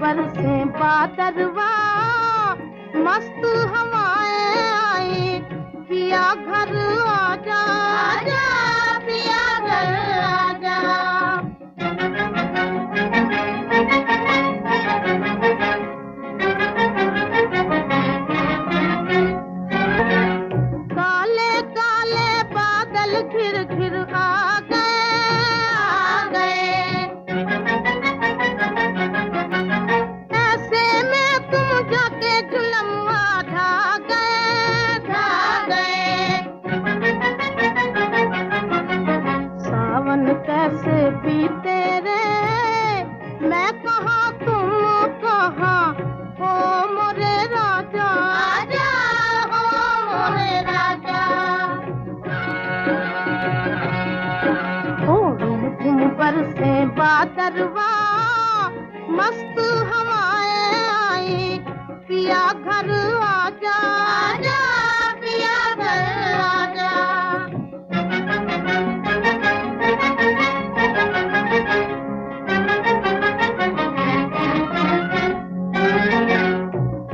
बरसे बादरवा, मस्त हवाएं आई, पिया घर आजा, आजा पिया घर आजा। काले काले बादल घिर घिर आ गए, ऐसे में तुम जाके जुलमवा ढा गए। सावन कैसे बीते रे, मैं कहाँ तुम कहाँ, हो मोरे राजा, आजा हो मोरे राजा। झुम बरसे बादरवा, मस्त हवाएं आई, पिया घर आजा, आजा पिया घर आजा।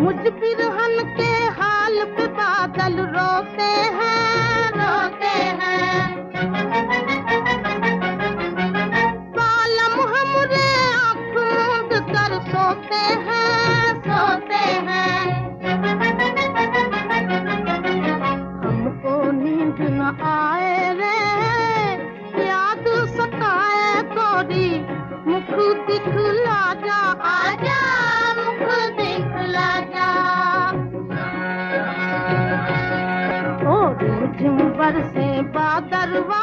मुझ बिरहन के हाल पे बादल रोते हैं, रोते हैं। बालम हमरे आँख मूंद कर सोते हैं, सोते हैं। हमको नींद न आए रे, याद सताए गोरी, मुख दिखला जा, आजा मुख दिखला जा। झुम बरसे बादरवा,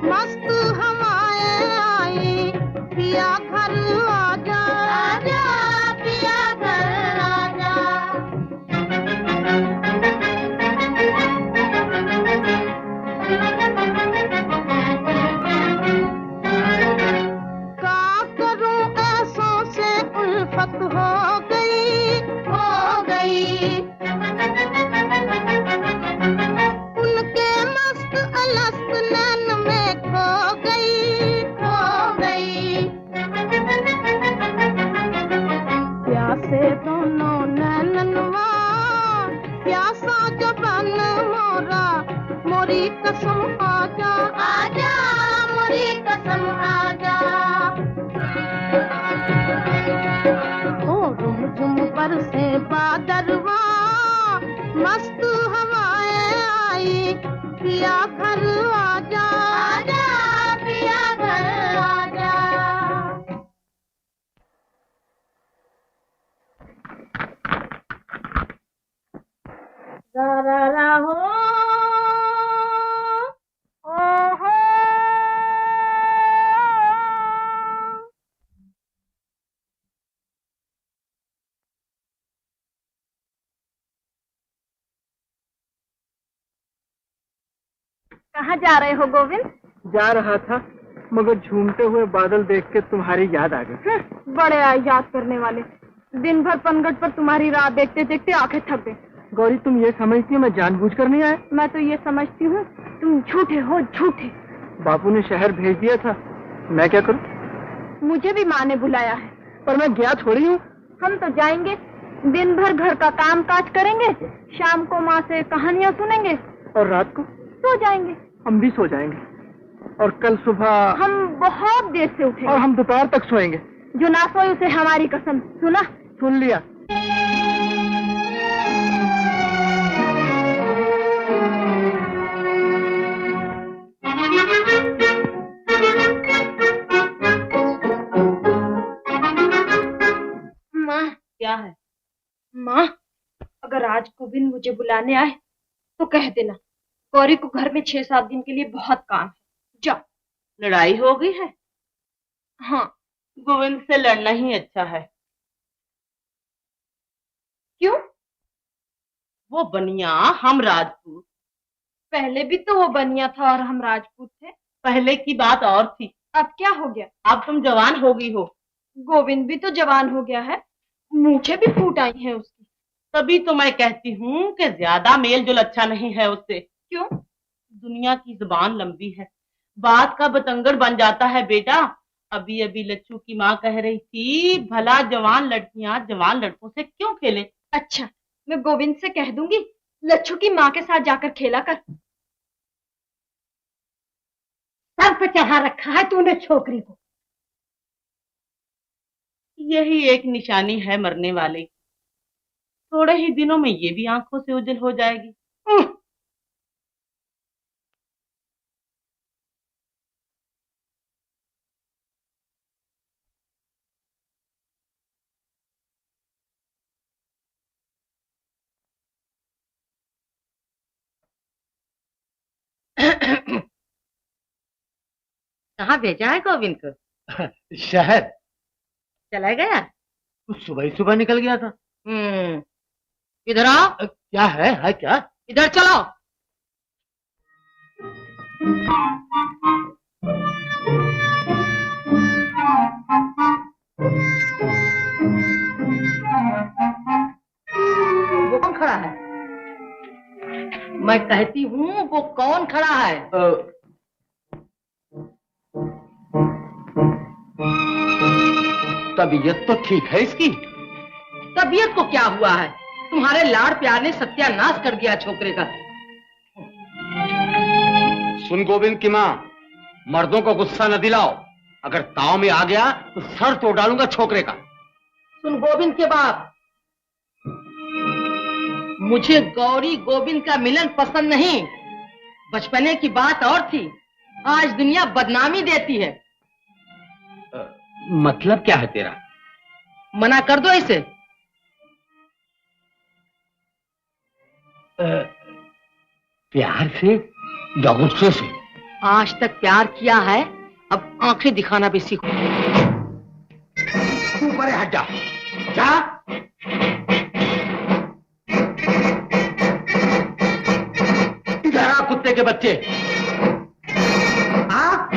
मस्त हवाएं आई, पिया घर आजा, आजा पिया घर आजा। क्या करूं ऐसों से उल्फत हो गई, हो गई। उनके मस्त अलस्त नैन में खो गई, खो गई। प्यासे दोनों नैननवा, प्यासा जबान मोरा, मोरी कसम आजा, आजा मोरी कसम आजा। झुम बरसे बादरवा, मस्त हवाएं आई, पिया घर आजा, आजा पिया घर आजा। रा हो ओहो। कहाँ जा रहे हो गोविंद? जा रहा था, मगर झूमते हुए बादल देख के तुम्हारी याद आ गई। बड़े याद करने वाले। दिन भर पनघट पर तुम्हारी राह देखते देखते आंखें थक गई। गौरी, तुम ये समझती हो मैं जानबूझकर नहीं आया? मैं तो ये समझती हूँ तुम झूठे हो, झूठे। बापू ने शहर भेज दिया था, मैं क्या करूँ? मुझे भी माँ ने बुलाया है। पर मैं गया थोड़ी हूँ। हम तो जाएंगे, दिन भर घर का काम काज करेंगे, शाम को माँ से कहानियाँ सुनेंगे और रात को सो जाएंगे। हम भी सो जाएंगे, और कल सुबह हम बहुत देर से उठेंगे, और हम दोपहर तक सोएंगे। जो ना सोए उसे हमारी कसम। सुना? सुन लिया। माँ, क्या है? माँ, अगर आज गोविंद मुझे बुलाने आए तो कह देना गौरी को घर में 6-7 दिन के लिए बहुत काम है। जाओ। लड़ाई हो गई है? हाँ। गोविंद से लड़ना ही अच्छा है। क्यों? वो बनिया, हम राजपूत। पहले भी तो वो बनिया था और हम राजपूत थे। पहले की बात और थी। अब क्या हो गया? अब तुम जवान हो गई हो। गोविंद भी तो जवान हो गया है, मूछें भी फूट आई हैं उसकी। तभी तो मैं कहती हूँ कि ज्यादा मेल जोल अच्छा नहीं है उससे। क्यों? दुनिया की जुबान लंबी है, बात का बतंगड़ बन जाता है बेटा। अभी अभी लच्छू की माँ कह रही थी भला जवान लड़कियां जवान लड़कों से क्यों खेले। अच्छा, मैं गोविंद से कह दूंगी लच्छू की माँ के साथ जाकर खेला कर। सर पे चढ़ा रखा है तूने छोकरी को। यही एक निशानी है मरने वाले की। थोड़े ही दिनों में ये भी आंखों से ओझल हो जाएगी। कहाँ भेजा है गोविंद को? शहर। चला गया? सुबह ही सुबह निकल गया था। इधर आओ। क्या है क्या? इधर चलो। वो कौन खड़ा है? मैं कहती हूँ वो कौन खड़ा है? तबीयत तो ठीक है इसकी। तबीयत को क्या हुआ है? तुम्हारे लाड़ प्यार ने सत्यानाश कर दिया छोकरे का। सुन गोविंद की माँ, मर्दों को गुस्सा न दिलाओ। अगर ताव में आ गया तो सर तोड़ डालूंगा छोकरे का। सुन गोविंद के बाप, मुझे गौरी गोविंद का मिलन पसंद नहीं। बचपने की बात और थी, आज दुनिया बदनामी देती है। मतलब क्या है तेरा? मना कर दो इसे। प्यार से या गुस्से से? आज तक प्यार किया है, अब आंखें दिखाना भी सीखो। ऊपर हट जा। जा। इधर आ कुत्ते के बच्चे। आ?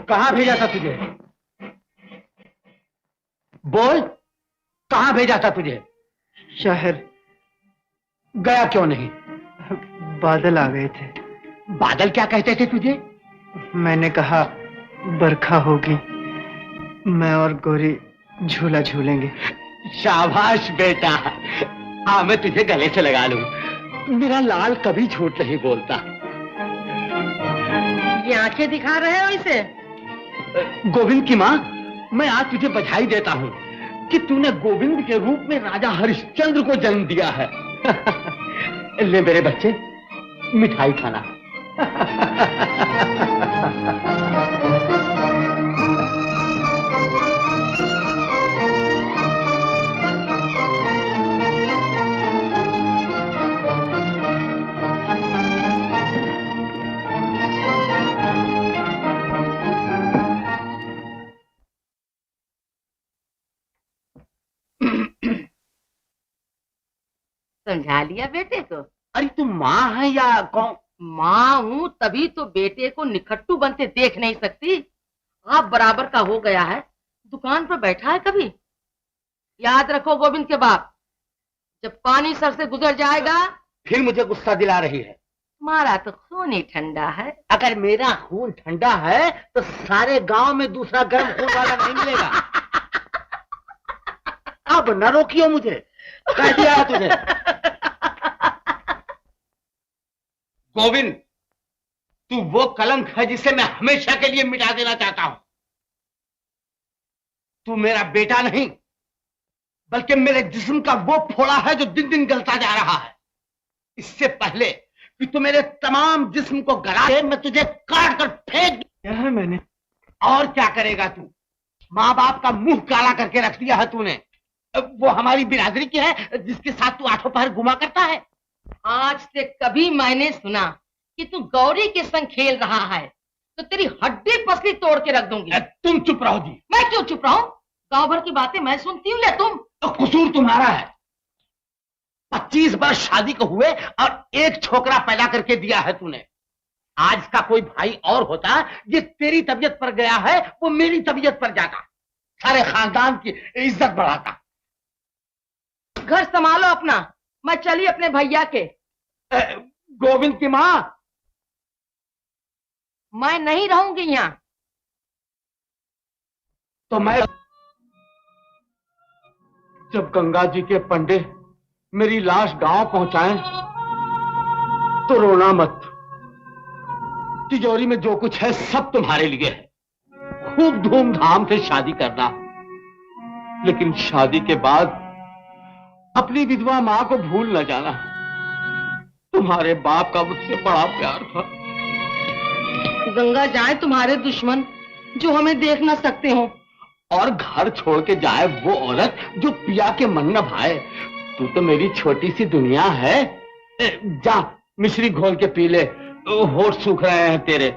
कहाँ भेजा था तुझे? बोल, कहाँ भेजा था तुझे? शहर। गया क्यों नहीं? बादल आ गए थे। बादल क्या कहते थे तुझे? मैंने कहा बरखा होगी, मैं और गौरी झूला झूलेंगे। शाबाश बेटा, आ मैं तुझे गले से लगा लूं। मेरा लाल कभी झूठ नहीं बोलता। ये आंखें दिखा रहे हो इसे? गोविंद की माँ, मैं आज तुझे बधाई देता हूँ कि तूने गोविंद के रूप में राजा हरिश्चंद्र को जन्म दिया है। ले मेरे बच्चे, मिठाई खाना। समझा लिया बेटे को? अरे तू माँ है या कौन? माँ हूँ, तभी तो बेटे को निखट्टू बनते देख नहीं सकती। आप बराबर का हो गया है, दुकान पर बैठा है कभी। याद रखो गोविंद के बाप, जब पानी सर से गुजर जाएगा। फिर मुझे गुस्सा दिला रही है। तुम्हारा तो खून ही ठंडा है। अगर मेरा खून ठंडा है तो सारे गांव में दूसरा गर्म खून वाला नहीं मिलेगा। अब न रोकियो मुझे, कह दिया है तुझे। गोविंद, तू वो कलंक है जिसे मैं हमेशा के लिए मिटा देना चाहता हूं। तू मेरा बेटा नहीं, बल्कि मेरे जिस्म का वो फोड़ा है जो दिन दिन गलता जा रहा है। इससे पहले कि तू मेरे तमाम जिस्म को गला दे, मैं तुझे काट कर फेंक। क्या है मैंने? और क्या करेगा तू? माँ बाप का मुंह काला करके रख दिया है तूने। वो हमारी बिरादरी की है जिसके साथ तू आठों पहर घुमा करता है। आज से कभी मैंने सुना कि तू गौरी के संग खेल रहा है तो तेरी हड्डी पसली तोड़ के रख दूंगी। तुम चुप रहो जी। मैं क्यों चुप रहूं? गांव भर की बातें मैं सुनती हूँ या तुम? तो कसूर तुम्हारा है। 25 वर्ष शादी को हुए और एक छोकरा पैदा करके दिया है तूने। आज का कोई भाई और होता, ये तेरी तबीयत पर गया है, वो मेरी तबीयत पर जाता, सारे खानदान की इज्जत बढ़ाता। घर संभालो अपना, मैं चली अपने भैया के। गोविंद की माँ। मैं नहीं रहूंगी यहाँ। तो मैं जब गंगा जी के पंडे मेरी लाश गांव पहुंचाएं तो रोना मत। तिजोरी में जो कुछ है सब तुम्हारे लिए है। खूब धूमधाम से शादी करना, लेकिन शादी के बाद अपनी विधवा मां को भूल न जाना। तुम्हारे बाप का मुझसे बड़ा प्यार था। गंगा जाए तुम्हारे दुश्मन जो हमें देख ना सकते हो, और घर छोड़ के जाए वो औरत जो पिया के मन न भाए। तू तो मेरी छोटी सी दुनिया है। जा मिश्री घोल के पी ले, होठ सूख रहे हैं तेरे।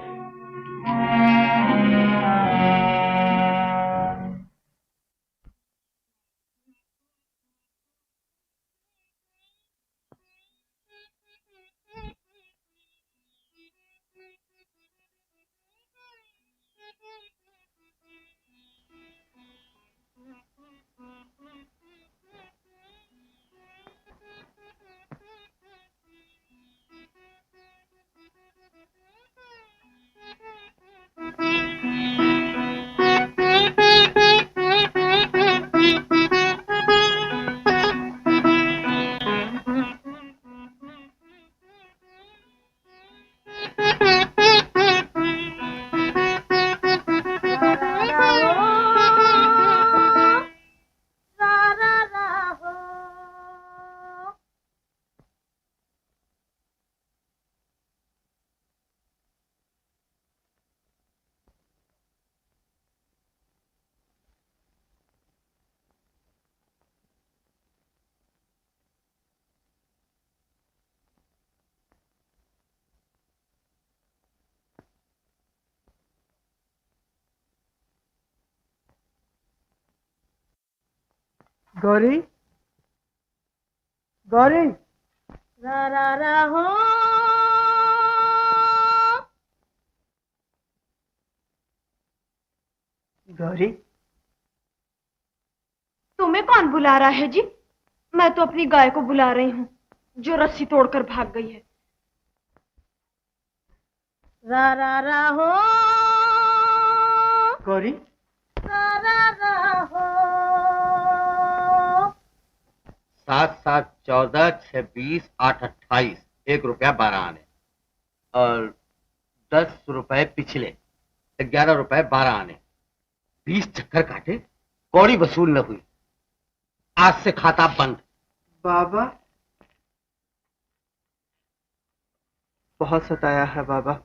गौरी, गौरी, रा रा रा हो। गौरी, तुम्हें कौन बुला रहा है जी? मैं तो अपनी गाय को बुला रही हूँ जो रस्सी तोड़कर भाग गई है। रा रा रा हो। गौरी, रा रा रा हो। 7 7 14 6 20 8 28 ₹1 12 आने, और 10 रुपए पिछले 11 रुपए 12 आने। 20 चक्कर काटे, कौड़ी वसूल न हुई। आज से खाता बंद। बाबा, बहुत सताया है बाबा।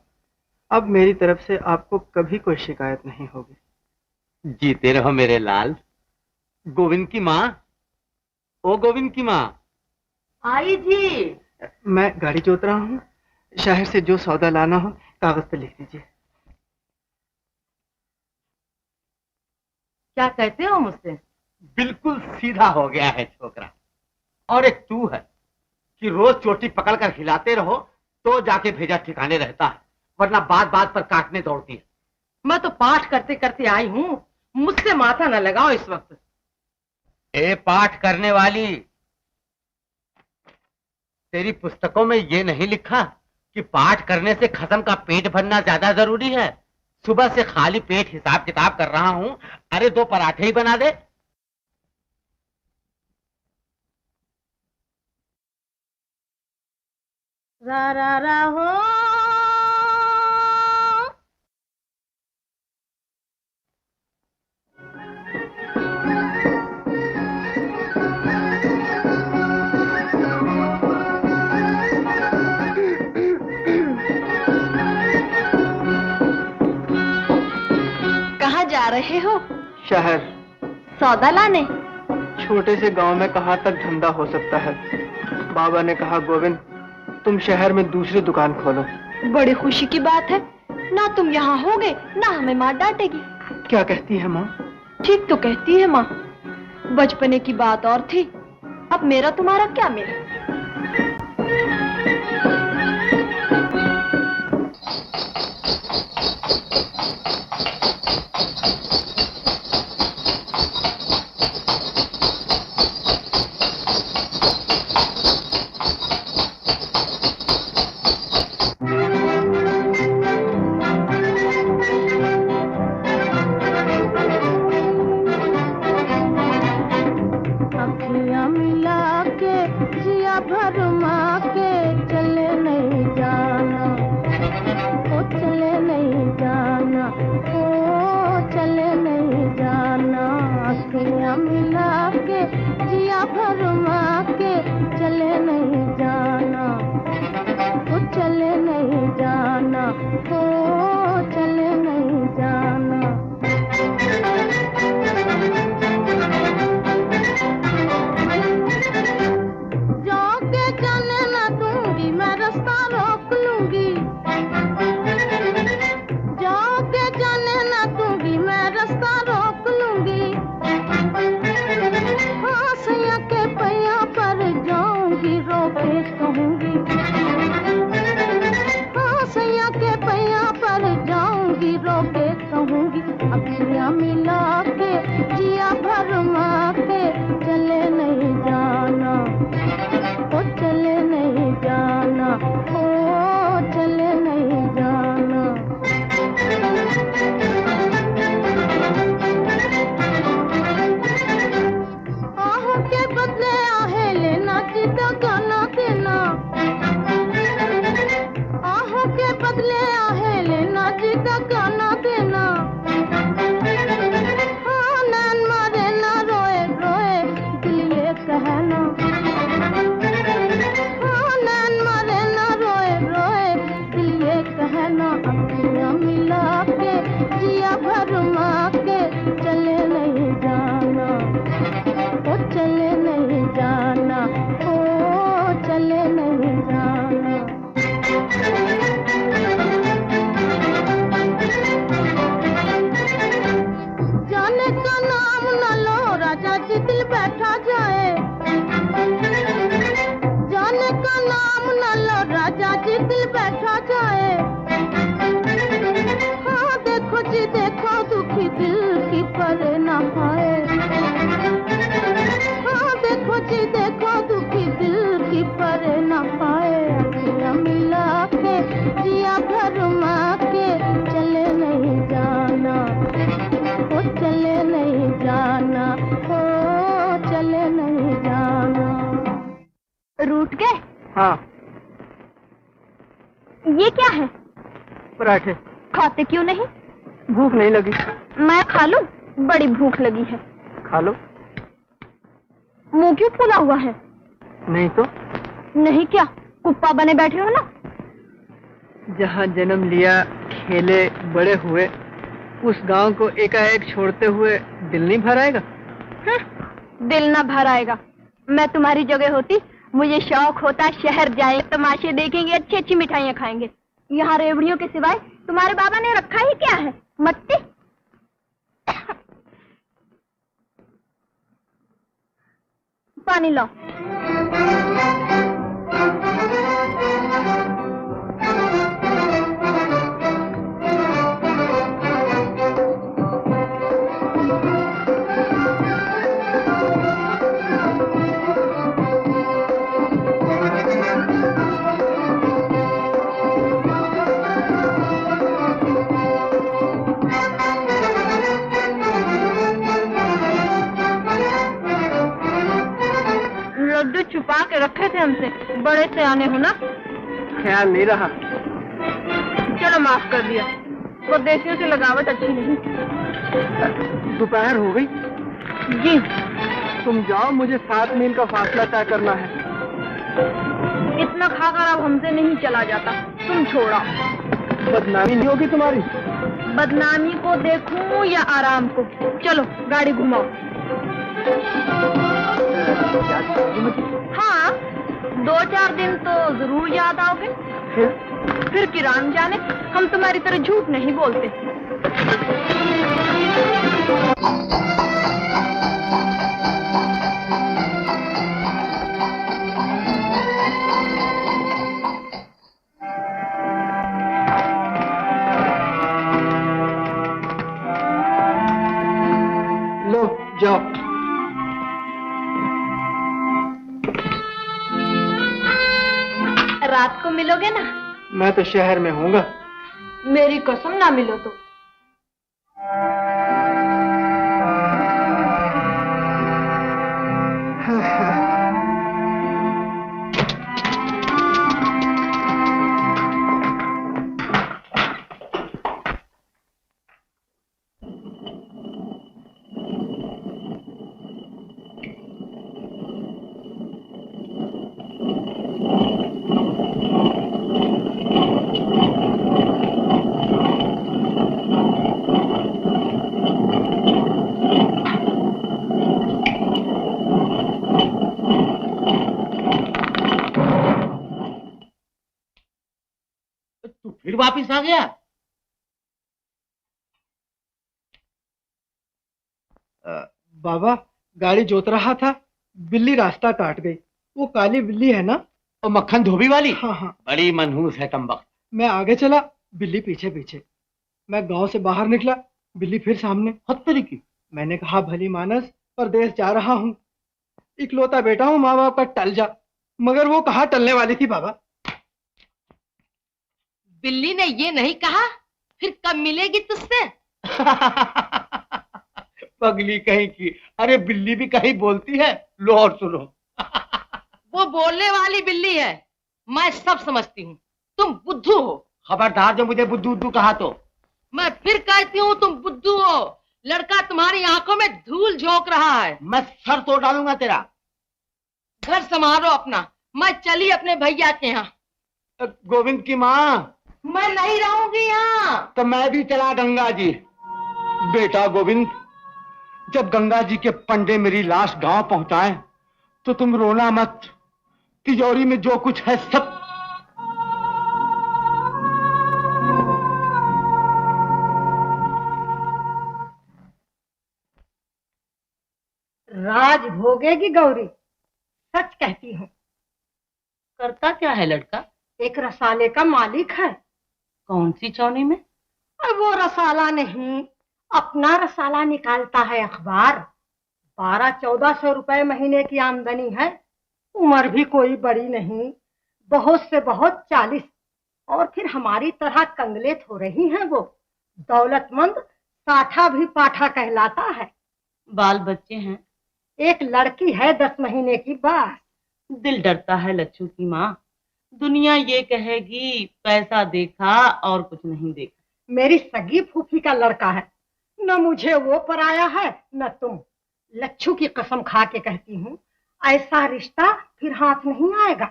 अब मेरी तरफ से आपको कभी कोई शिकायत नहीं होगी। जीते रहो मेरे लाल। गोविंद की माँ, ओ गोविंद की माँ। आई जी। मैं गाड़ी जोत रहा हूँ। शहर से जो सौदा लाना हो कागज पे लिख दीजिए। क्या कहते हो मुझसे? बिल्कुल सीधा हो गया है छोकरा। और एक तू है कि रोज चोटी पकड़कर हिलाते रहो तो जाके भेजा ठिकाने रहता है, वरना बात बात पर काटने दौड़ती है। मैं तो पाठ करते करते आई हूँ, मुझसे माथा न लगाओ इस वक्त। ए पाठ करने वाली, तेरी पुस्तकों में ये नहीं लिखा कि पाठ करने से खसम का पेट भरना ज्यादा जरूरी है? सुबह से खाली पेट हिसाब किताब कर रहा हूँ। अरे 2 पराठे ही बना दे। रा रा रा हो। कहाँ जा रहे हो? शहर। सौदा लाने? छोटे से गांव में कहाँ तक धंधा हो सकता है। बाबा ने कहा गोविंद तुम शहर में दूसरी दुकान खोलो। बड़ी खुशी की बात है। ना तुम यहाँ होगे ना हमें माँ डांटेगी। क्या कहती है माँ? ठीक तो कहती है माँ। बचपने की बात और थी, अब मेरा तुम्हारा क्या मेल। का नाम न लो राजा जी दिल बैठा जाए, जाने का नाम न लो राजा जी दिल बैठा जाए। हाँ देखो जी देखो दुखी दिल की पर न पाए, हाँ देखो जी देखो दुखी दिल की पर न पाए। अखियाँ मिला के जिया भरमा के चले नहीं जाना, ओ चले नहीं जाना, ओ चले नहीं जाना। रूठ गए? हाँ। ये क्या है? पराठे। खाते क्यों नहीं? भूख नहीं लगी। मैं खा लूं? बड़ी भूख लगी है। खा लो। मुंह क्यों फूला हुआ है? नहीं तो। नहीं क्या, कुप्पा बने बैठे हो ना? जहाँ जन्म लिया, खेले, बड़े हुए, उस गांव को एकाएक छोड़ते हुए दिल नहीं भर आएगा? दिल ना भर आएगा। मैं तुम्हारी जगह होती, मुझे शौक होता शहर जाए, तमाशे देखेंगे, अच्छी अच्छी मिठाइयाँ खाएंगे। यहाँ रेवड़ियों के सिवाय तुम्हारे बाबा ने रखा ही क्या है? मट्टी। पानी लो। लड्डू छुपा के रखे थे हमसे, बड़े से आने हो ना? ख्याल नहीं रहा। चलो माफ कर दिया, परदेशियों से लगावट अच्छी नहीं। दोपहर हो गई। जी। तुम जाओ, मुझे 7 मील का फासला तय करना है। इतना खाकर अब हमसे नहीं चला जाता, तुम छोड़ो। बदनामी नहीं होगी तुम्हारी? बदनामी को देखूं या आराम को? चलो गाड़ी घुमाओ। हाँ, 2-4 दिन तो जरूर याद आओगे। फिर किरान जाने, हम तुम्हारी तरह झूठ नहीं बोलते। लो जाओ। रात को मिलोगे ना? मैं तो शहर में हूँगा। मेरी कसम ना मिलो तो। तू फिर वापिस आ गया? बाबा, गाड़ी जोत रहा था, बिल्ली रास्ता काट गई। वो काली बिल्ली है ना? और मक्खन धोबी वाली? हाँ हाँ। बड़ी मनहूस है कमबख्त। मैं आगे चला, बिल्ली पीछे पीछे। मैं गांव से बाहर निकला, बिल्ली फिर सामने। हत्तरी की। मैंने कहा, भली मानस, परदेश जा रहा हूँ, इकलौता बेटा हूँ, माँ बाप का, टल जा। मगर वो कहाँ टलने वाली थी बाबा। बिल्ली ने ये नहीं कहा फिर कब मिलेगी तुझसे? पगली कहीं की। अरे बिल्ली भी कहीं बोलती है। लो और सुनो। वो बोलने वाली बिल्ली है, मैं सब समझती हूँ। तुम बुद्धू हो। खबरदार जो मुझे बुद्धू बुद्धू कहा तो। मैं फिर कहती हूँ तुम बुद्धू हो। लड़का तुम्हारी आंखों में धूल झोंक रहा है। मैं सर तोड़ डालूंगा तेरा। घर संभालो अपना, मैं चली अपने भैया के यहाँ। गोविंद की माँ। मैं नहीं रहूंगी यहाँ। तो मैं भी चला गंगा जी। बेटा गोविंद, जब गंगा जी के पंडे मेरी लाश गांव पहुंचाएं तो तुम रोना मत। तिजोरी में जो कुछ है सब। राज भोगेगी गौरी, सच कहती हूँ। करता क्या है लड़का? एक रसाले का मालिक है। कौन सी चौनी में? और वो रसाला नहीं, अपना रसाला निकालता है अखबार। 1200-1400 रुपए महीने की आमदनी है। उम्र भी कोई बड़ी नहीं, बहुत से बहुत 40। और फिर हमारी तरह कंगले थोड़े ही हैं वो। दौलतमंद साठा भी पाठा कहलाता है। बाल बच्चे हैं? एक लड़की है 10 महीने की बस। दिल डरता है लच्छू की माँ। दुनिया ये कहेगी पैसा देखा और कुछ नहीं देखा। मेरी सगी फूफी का लड़का है, न मुझे वो पराया है न तुम। लच्छू की कसम खा के कहती हूँ, ऐसा रिश्ता फिर हाथ नहीं आएगा।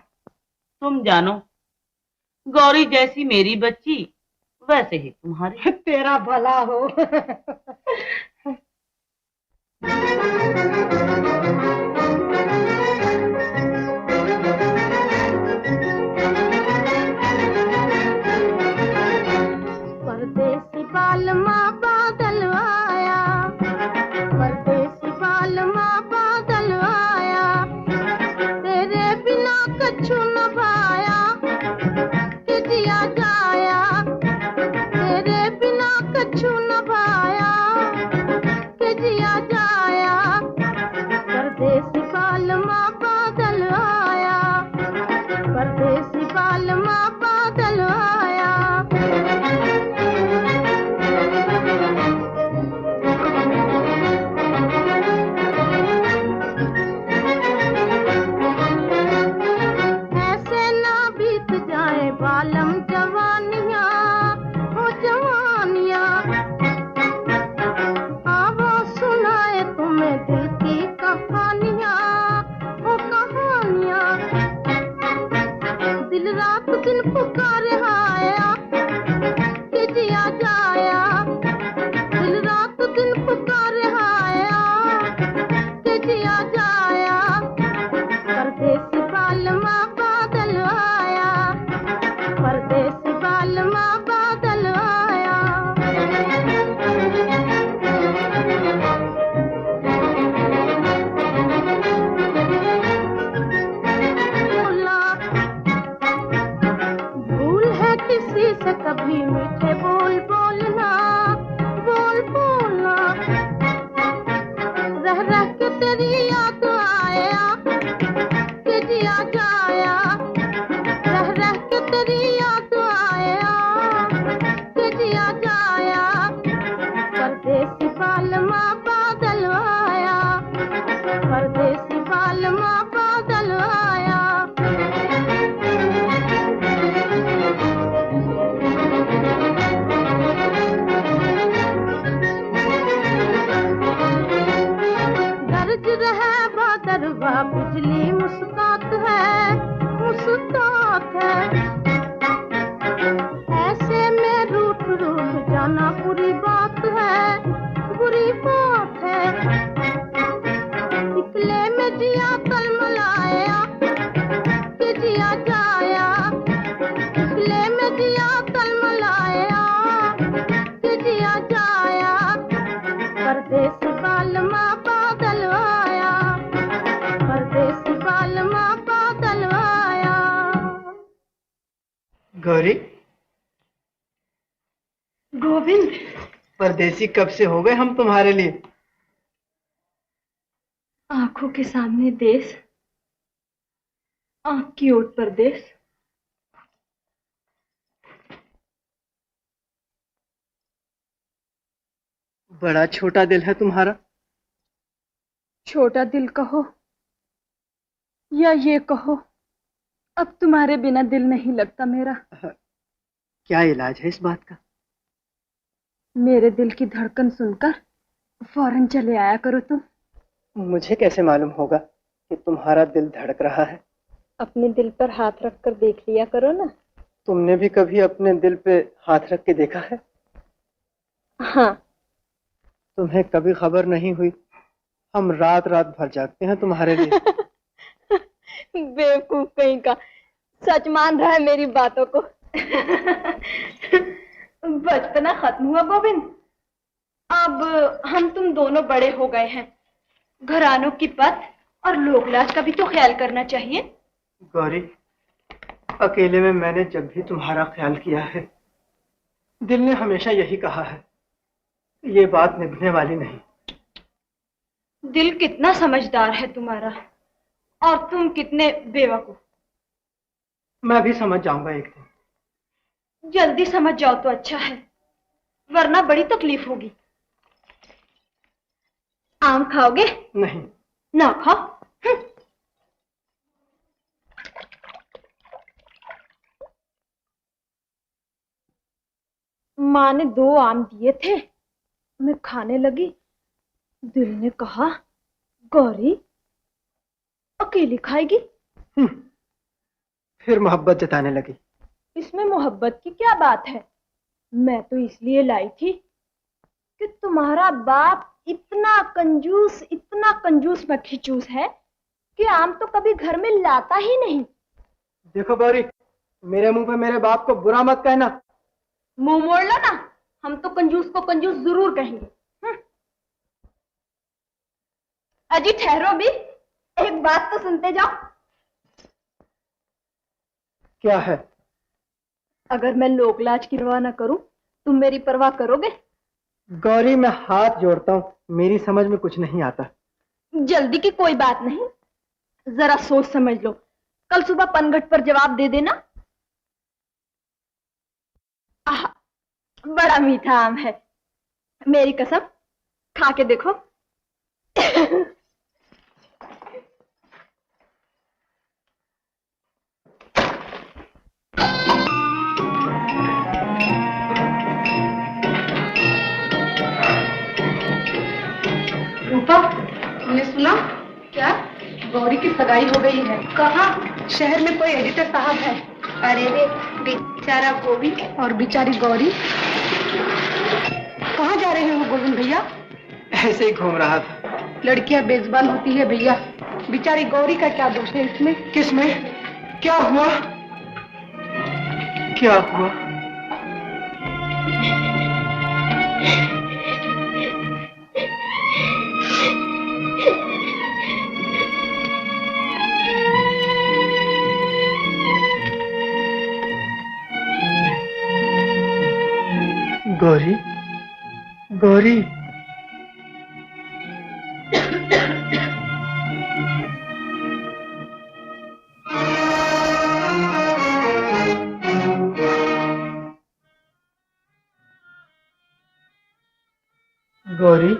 तुम जानो, गौरी जैसी मेरी बच्ची वैसे ही तुम्हारी। तेरा भला हो। परदेसी बालमा बादल आया, परदेसी बालमा बादल आया, तेरे बिना कछु न भाया कि जिया जाया, तेरे बिना कछु न भाया कि जिया जाया। परदेसी बालमा बादल आया, परदेसी बालमा बादल आया। ऐसे ना बीत जाए बालम जवानियाँ, ओ जवानियाँ। आवो सुनाए तुम्हें दिल की कहानियाँ, ओ कहानियाँ। दिल रात दिन पुकारे आया कि जिया जाया, दिल रात दिन पुकारे आया कि जिया जाया। परदेसी बालमा बादल आया, परदेसी बालमा बादल आया। बोला भूल है किसी से कभी मीठे बोल बोलना, बोल बोलना। रह रह के तेरी याद आया कि जिया जाया, रह रह के तेरी याद आया कि जिया जाया। परदेसी बालमा बादल आया, परदेसी बालमा बादल आया। गरज रहे बादरवा बिजली मुस्कात है, मुस्कात है। ऐसे में रूठ रूठ जाना बुरी बात है, बुरी बात है। निकले में जिया तलमलाया कि जिया जाया, निकले में जिया तलमलाया कि जिया जाया। परदेसी बालमा बादल आया, परदेसी बालमा बादल आया। गौरी, गोविंद, परदेसी कब से हो गए हम तुम्हारे लिए। आंखों के सामने देश, आंख की ओट परदेश। बड़ा छोटा दिल है तुम्हारा। छोटा दिल कहो या ये कहो, अब तुम्हारे बिना दिल नहीं लगता मेरा। क्या इलाज है इस बात का। मेरे दिल की धड़कन सुनकर फौरन चले आया करो तुम। मुझे कैसे मालूम होगा कि तुम्हारा दिल धड़क रहा है। अपने दिल पर हाथ रख कर देख लिया करो ना। तुमने भी कभी अपने दिल पे हाथ रख के देखा है। हाँ। तुम्हें कभी खबर नहीं हुई, हम रात रात भर जागते हैं तुम्हारे लिए। बेवकूफ कहीं का, सच मान रहा है मेरी बातों को। बचपना खत्म हुआ गोविंद, अब हम तुम दोनों बड़े हो गए हैं। घरानों की पत और लोकलाज का भी तो ख्याल करना चाहिए। गौरी, अकेले में मैंने जब भी तुम्हारा ख्याल किया है, दिल ने हमेशा यही कहा है, ये बात निभने वाली नहीं। दिल कितना समझदार है तुम्हारा, और तुम कितने बेवकूफ। मैं भी समझ जाऊंगा एक दिन। जल्दी समझ जाओ तो अच्छा है, वरना बड़ी तकलीफ होगी। आम खाओगे? नहीं। ना खाओ। माँ ने 2 आम दिए थे, मैं खाने लगी। दिल ने कहा, गौरी अकेली खाएगी। फिर मोहब्बत जताने लगी। इसमें मोहब्बत की क्या बात है? मैं तो इसलिए लाई थी कि तुम्हारा बाप इतना कंजूस मक्खीचूस है कि आम तो कभी घर में लाता ही नहीं। देखो गौरी, मेरे मुंह पे मेरे बाप को बुरा मत कहना। मुंह मोड़ लो ना, हम तो कंजूस को कंजूस जरूर कहेंगे। अजी ठहरो भी, एक बात तो सुनते जाओ। क्या है? अगर मैं लोकलाज की परवाह न करूं, तुम मेरी परवाह करोगे? गौरी, मैं हाथ जोड़ता हूँ, मेरी समझ में कुछ नहीं आता। जल्दी की कोई बात नहीं, जरा सोच समझ लो। कल सुबह पनघट पर जवाब दे देना। आह, बड़ा मीठा आम है, मेरी कसम, खा के देखो। रूपा, तुमने सुना? क्या? गौरी की सगाई हो गई है। कहाँ? शहर में कोई एडिटर साहब है। अरे रे, बेचारा गोविंद और बेचारी गौरी। कहाँ जा रहे हैं वो गोविंद भैया? ऐसे ही घूम रहा था। लड़कियां बेजुबान होती है भैया, बेचारी गौरी का क्या दोष है इसमें? किसमें? क्या हुआ? क्या हुआ? गौरी, गौरी, गौरी,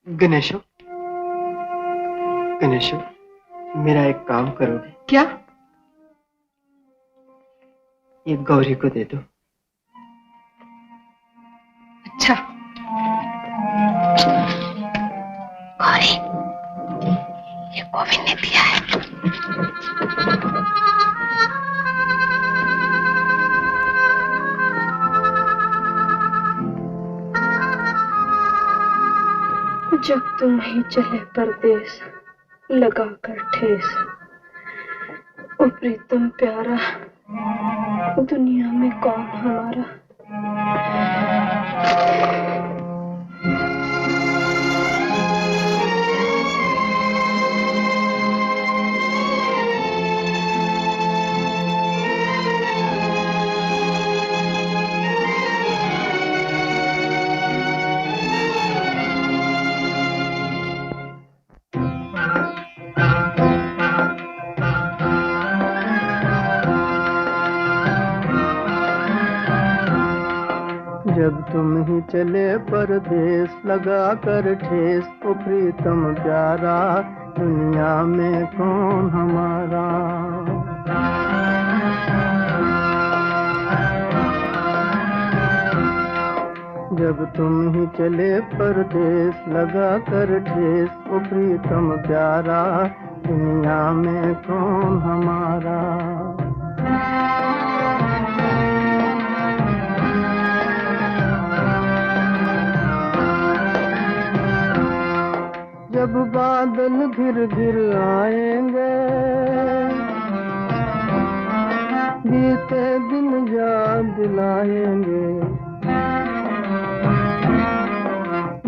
गणेशो, गणेश, मेरा एक काम करोगे? क्या? ये गौरी को दे दो। अच्छा। गौरी, ये गोविंद ने दिया है। जब तुम ही चले परदेस लगा कर ठेस, ओ प्रीतम प्यारा, दुनिया में कौन हमारा। जब तुम ही चले परदेस लगा कर ठेस, ओ प्रीतम प्यारा, दुनिया में कौन हमारा। जब तुम ही चले परदेस लगा कर ठेस, ओ प्रीतम प्यारा, दुनिया में कौन हमारा। जब बादल घिर घिर आएंगे, बीते दिन याद दिलाएंगे।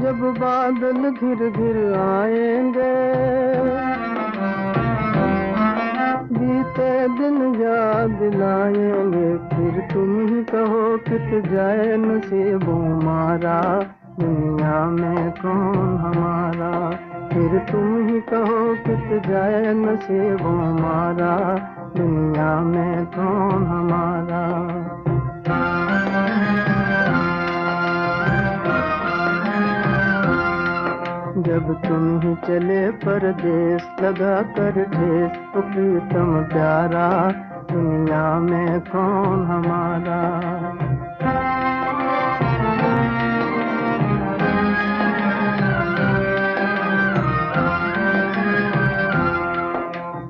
जब बादल घिर घिर आएंगे, बीते दिन याद दिलाएंगे। फिर तुम ही कहो कित जाए नसीबों मारा, दुनिया में कौन हमारा। फिर तुम ही कहो कित जाए नसीबों मारा, दुनिया में कौन हमारा। जब तुम ही चले परदेस लगा कर ठेस, ओ प्रीतम प्यारा, दुनिया में कौन हमारा।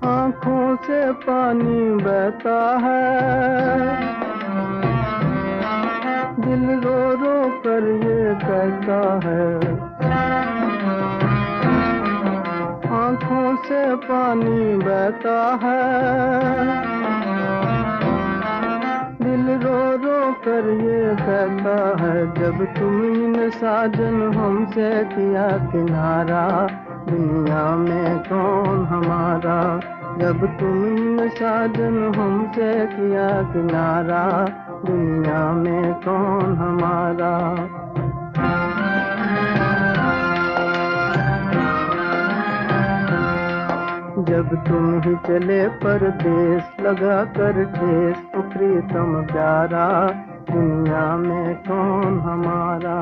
आँखों से पानी बहता है, दिल रो रो कर ये कहता है। आँखों से पानी बहता है, दिल रो रो कर ये कहता है। जब तुमने साजन हमसे किया किनारा, दुनिया में कौन हमारा। जब तुमने साजन हमसे किया किनारा, दुनिया में कौन हमारा। जब तुम ही चले परदेस लगा कर ठेस, ओ प्रीतम प्यारा, दुनिया में कौन हमारा।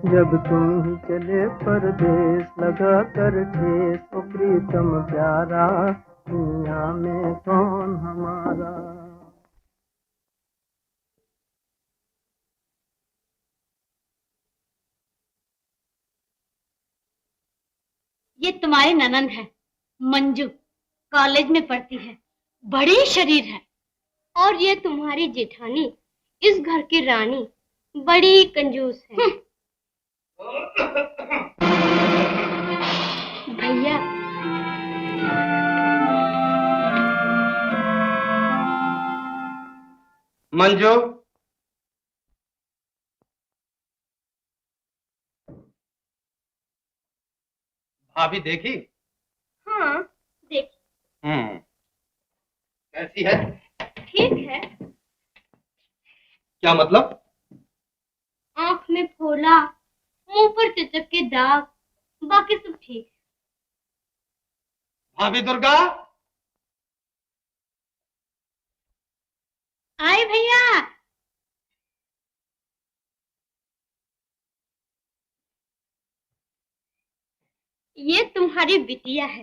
जब तुम ही चले परदेस लगा कर ठेस, ओ प्रीतम प्यारा, दुनिया में कौन हमारा। ये तुम्हारी ननंद है मंजू, कॉलेज में पढ़ती है, बड़ी शरीर है। और ये तुम्हारी जेठानी, इस घर की रानी, बड़ी कंजूस है। भैया, मंजू, भाभी देखी? हाँ देखी। कैसी है? ठीक है। क्या मतलब? आंख में फोला, मुंह पर चचक के दाग, बाकी सब ठीक। भाभी दुर्गा, आए भैया। ये तुम्हारी बिटिया है।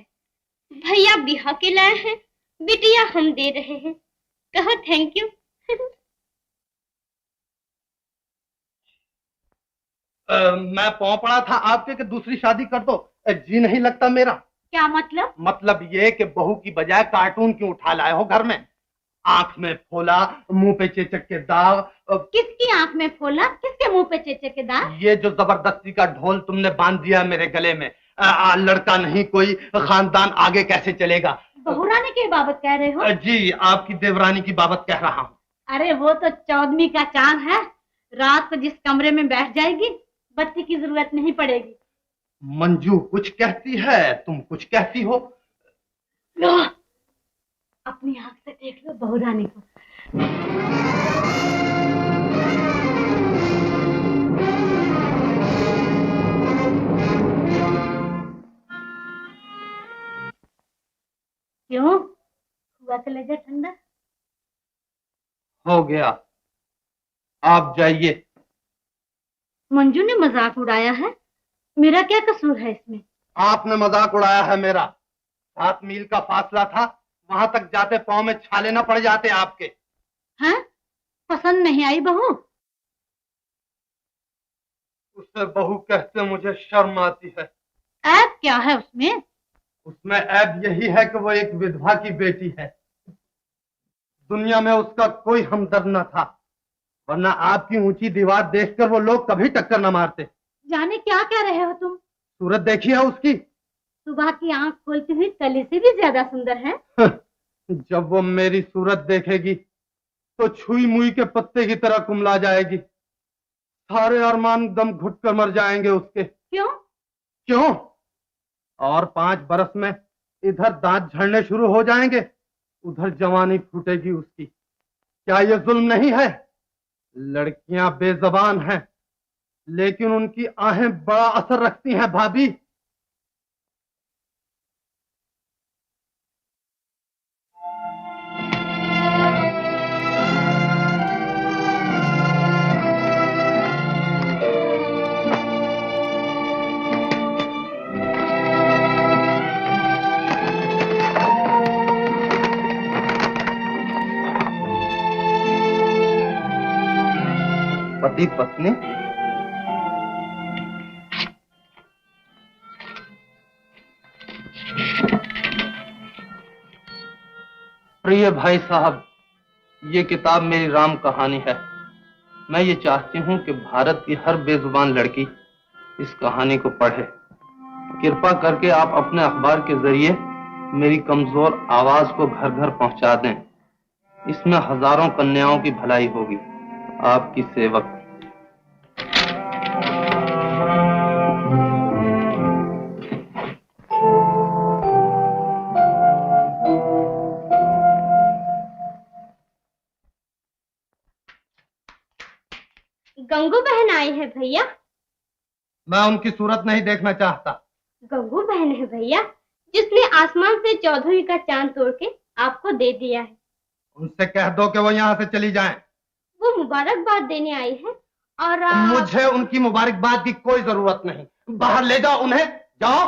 भैया बिहा के लाए हैं, बिटिया हम दे रहे हैं। कहो थैंक यू। मैं पाँव पड़ा था आपके कि दूसरी शादी कर दो। जी नहीं लगता मेरा। क्या मतलब? मतलब ये कि बहू की बजाय कार्टून क्यों उठा लाए हो घर में? आंख में फोला, मुंह पे चेचक के दाग। किसकी आंख में फोला, किसके मुंह पे चेचक के दाग? ये जो जबरदस्ती का ढोल तुमने बांध दिया मेरे गले में। लड़का नहीं कोई, खानदान आगे कैसे चलेगा? बहुरानी की बाबत कह रहे हो? जी, आपकी देवरानी की बाबत कह रहा हूँ। अरे वो तो 14वीं का चांद है, रात को जिस कमरे में बैठ जाएगी बत्ती की जरूरत नहीं पड़ेगी। मंजू कुछ कहती है, तुम कुछ कहती हो। लो, अपनी आंख से देख लो बहुरानी को। क्यों हुआ कलेजा ठंडा? हो गया, आप जाइए। मंजू ने मजाक उड़ाया है, मेरा क्या कसूर है इसमें? आपने मजाक उड़ाया है मेरा। 7 मील का फासला था, वहां तक जाते पांव में छाले न पड़ जाते आपके। हैं? पसंद नहीं आई बहू? उसे बहू कहते मुझे शर्म आती है। ऐब क्या है उसमें? उसमें ऐब यही है कि वो एक विधवा की बेटी है। दुनिया में उसका कोई हमदर्द न था, वरना आपकी ऊंची दीवार देखकर वो लोग कभी टक्कर न मारते। जाने क्या कह रहे हो तुम? सूरत देखी है उसकी? सुबह की आंख खोलती हुई कली से भी ज्यादा सुंदर है। जब वो मेरी सूरत देखेगी तो छुई मुई के पत्ते की तरह कुमला जाएगी। सारे अरमान दम घुट कर मर जाएंगे उसके। क्यों? क्यों? और 5 बरस में इधर दांत झड़ने शुरू हो जाएंगे, उधर जवानी फूटेगी उसकी। क्या ये जुल्म नहीं है? लड़कियां बेजबान हैं, लेकिन उनकी आहें बड़ा असर रखती हैं भाभी। पति पत्नी प्रिय भाई साहब, ये किताब मेरी राम कहानी है। मैं ये चाहती हूँ कि भारत की हर बेजुबान लड़की इस कहानी को पढ़े। कृपा करके आप अपने अखबार के जरिए मेरी कमजोर आवाज को घर घर पहुंचा दें। इसमें हजारों कन्याओं की भलाई होगी। आपकी सेवक। गंगू बहन आई है भैया। मैं उनकी सूरत नहीं देखना चाहता। गंगू बहन है भैया, जिसने आसमान से 14वीं का चांद तोड़ के आपको दे दिया है। उनसे कह दो कि वो यहाँ से चली जाएं। वो मुबारकबाद देने आई है और मुझे उनकी मुबारकबाद की कोई जरूरत नहीं। बाहर ले जाओ उन्हें, जाओ।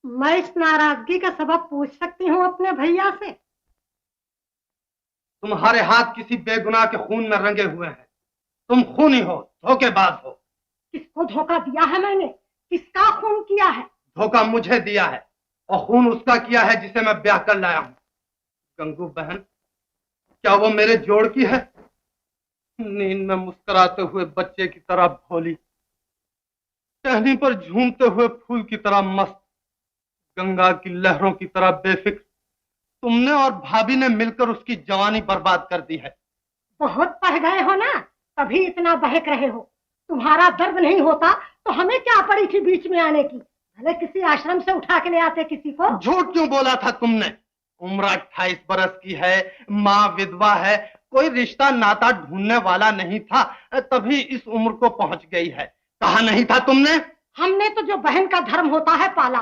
मैं इस नाराजगी का सबब पूछ सकती हूँ अपने भैया से? तुम्हारे हाथ किसी बेगुनाह के खून में रंगे हुए हैं। तुम खूनी हो, धोखेबाज हो। किसको धोखा दिया है मैंने? किसका खून किया है? धोखा मुझे दिया है और खून उसका किया है जिसे मैं ब्याह कर लाया हूँ। गंगू बहन, क्या वो मेरे जोड़ की है? नींद में मुस्कुराते हुए बच्चे की तरह भोली, टहनी पर झूमते हुए फूल की तरह मस्त, गंगा की लहरों की तरह बेफिक्र, तुमने और भाभी ने मिलकर उसकी जवानी बर्बाद कर दी है। बहुत पढ़ गए हो ना, तभी इतना बहक रहे हो। तुम्हारा दर्द नहीं होता तो हमें क्या पड़ी थी बीच में आने की? भले किसी आश्रम से उठा के ले आते किसी को। झूठ क्यों बोला था तुमने? उम्र 28 बरस की है, माँ विधवा है, कोई रिश्ता नाता ढूंढने वाला नहीं था, तभी इस उम्र को पहुंच गई है। कहा नहीं था तुमने? हमने तो जो बहन का धर्म होता है पाला,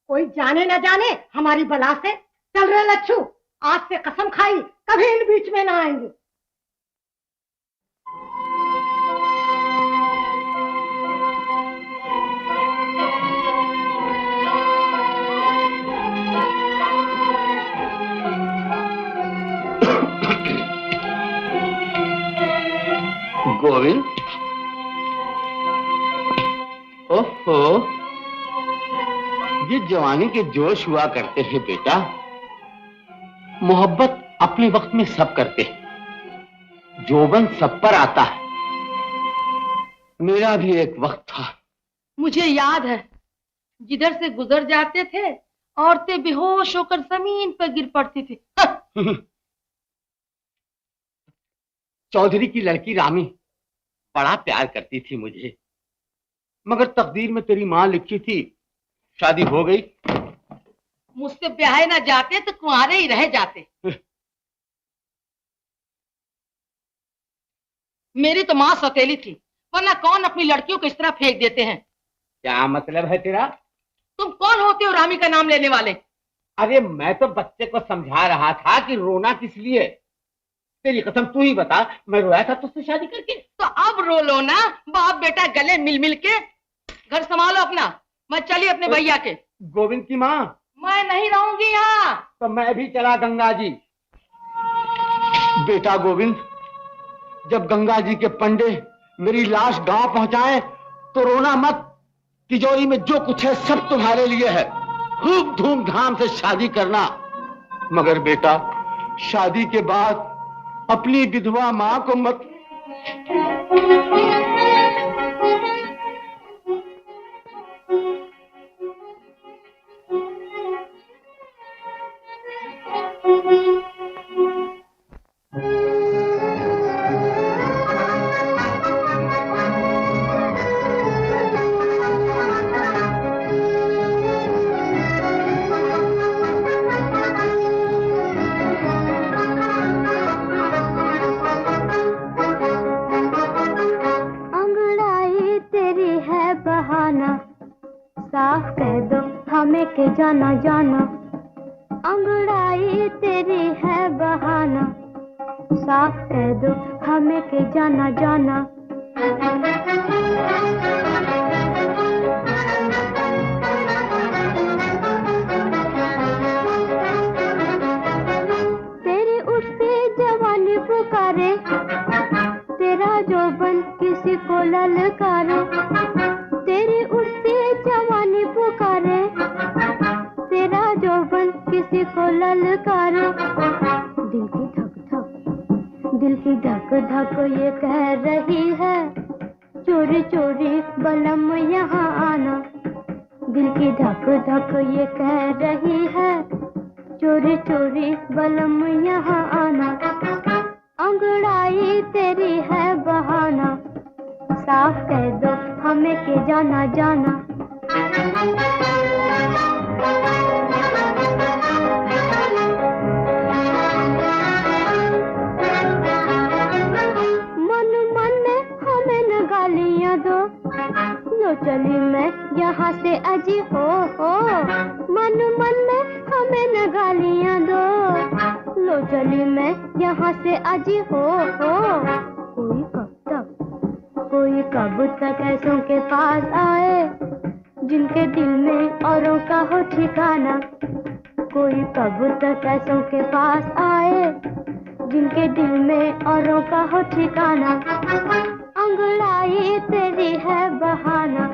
कोई जाने न जाने हमारी बला से। चल रहे लच्छू, आज से कसम खाई कभी इन बीच में ना आएंगे। गोविंद, ओहो, ये जवानी के जोश हुआ करते हैं बेटा। मोहब्बत अपने वक्त में सब करते हैं, जोबन सब पर आता है। मेरा भी एक वक्त था। मुझे याद है, जिधर से गुजर जाते थे औरतें बेहोश होकर जमीन पर गिर पड़ती थी। चौधरी की लड़की रामी बड़ा प्यार करती थी मुझे, मगर तकदीर में तेरी माँ लिखी थी, शादी हो गई। मुझसे ब्याहे ना जाते तो कुंवारे ही रह जाते। मेरी तो माँ सौतेली थी, वरना कौन अपनी लड़कियों को इस तरह फेंक देते हैं। क्या मतलब है तेरा? तुम कौन होते हो रामी का नाम लेने वाले? अरे मैं तो बच्चे को समझा रहा था कि रोना किस लिए। तेरी कसम तू ही बता, मैं रोया था तुझसे शादी करके? तो अब रो लो ना, बाप बेटा गले मिल मिल के। घर संभालो अपना, मैं चली अपने भैया के। गोविंद की माँ, मैं नहीं रहूंगी यहाँ। तो मैं भी चला गंगा जी। बेटा गोविंद, जब गंगा जी के पंडे मेरी लाश गांव पहुंचाए तो रोना मत। तिजोरी में जो कुछ है सब तुम्हारे लिए है। खूब धूमधाम से शादी करना, मगर बेटा शादी के बाद अपनी विधवा मां को मत। जाना जाना अंगड़ाई तेरी है बहाना, साफ कह दो हमें के जाना जाना। तेरी उठती जवानी पुकारे, तेरा जोबन किसी को ललकारे। तेरी उठती जवानी पुकारे, तेरा जोबन किसी को ललकारे। दिल की धक धक ये कह रही है, चोरी चोरी बलम यहाँ आना। दिल की धक धक ये कह रही है, चोरी चोरी बलम यहाँ आना। अंगड़ाई तेरी है बहाना, साफ कह दो हमें के जाना जाना। मन मन में हमें न गालियां दो, लो चली मैं यहाँ से अजी हो। मन मन में हमें न गालियां दो, लो चली मैं यहाँ से अजी हो। कोई कब तक ऐसों के पास आए, जिनके दिल में औरों का हो ठिकाना। कोई कब तक ऐसों के पास आए, जिनके दिल में औरों का हो ठिकाना। अंगड़ाई तेरी है बहाना,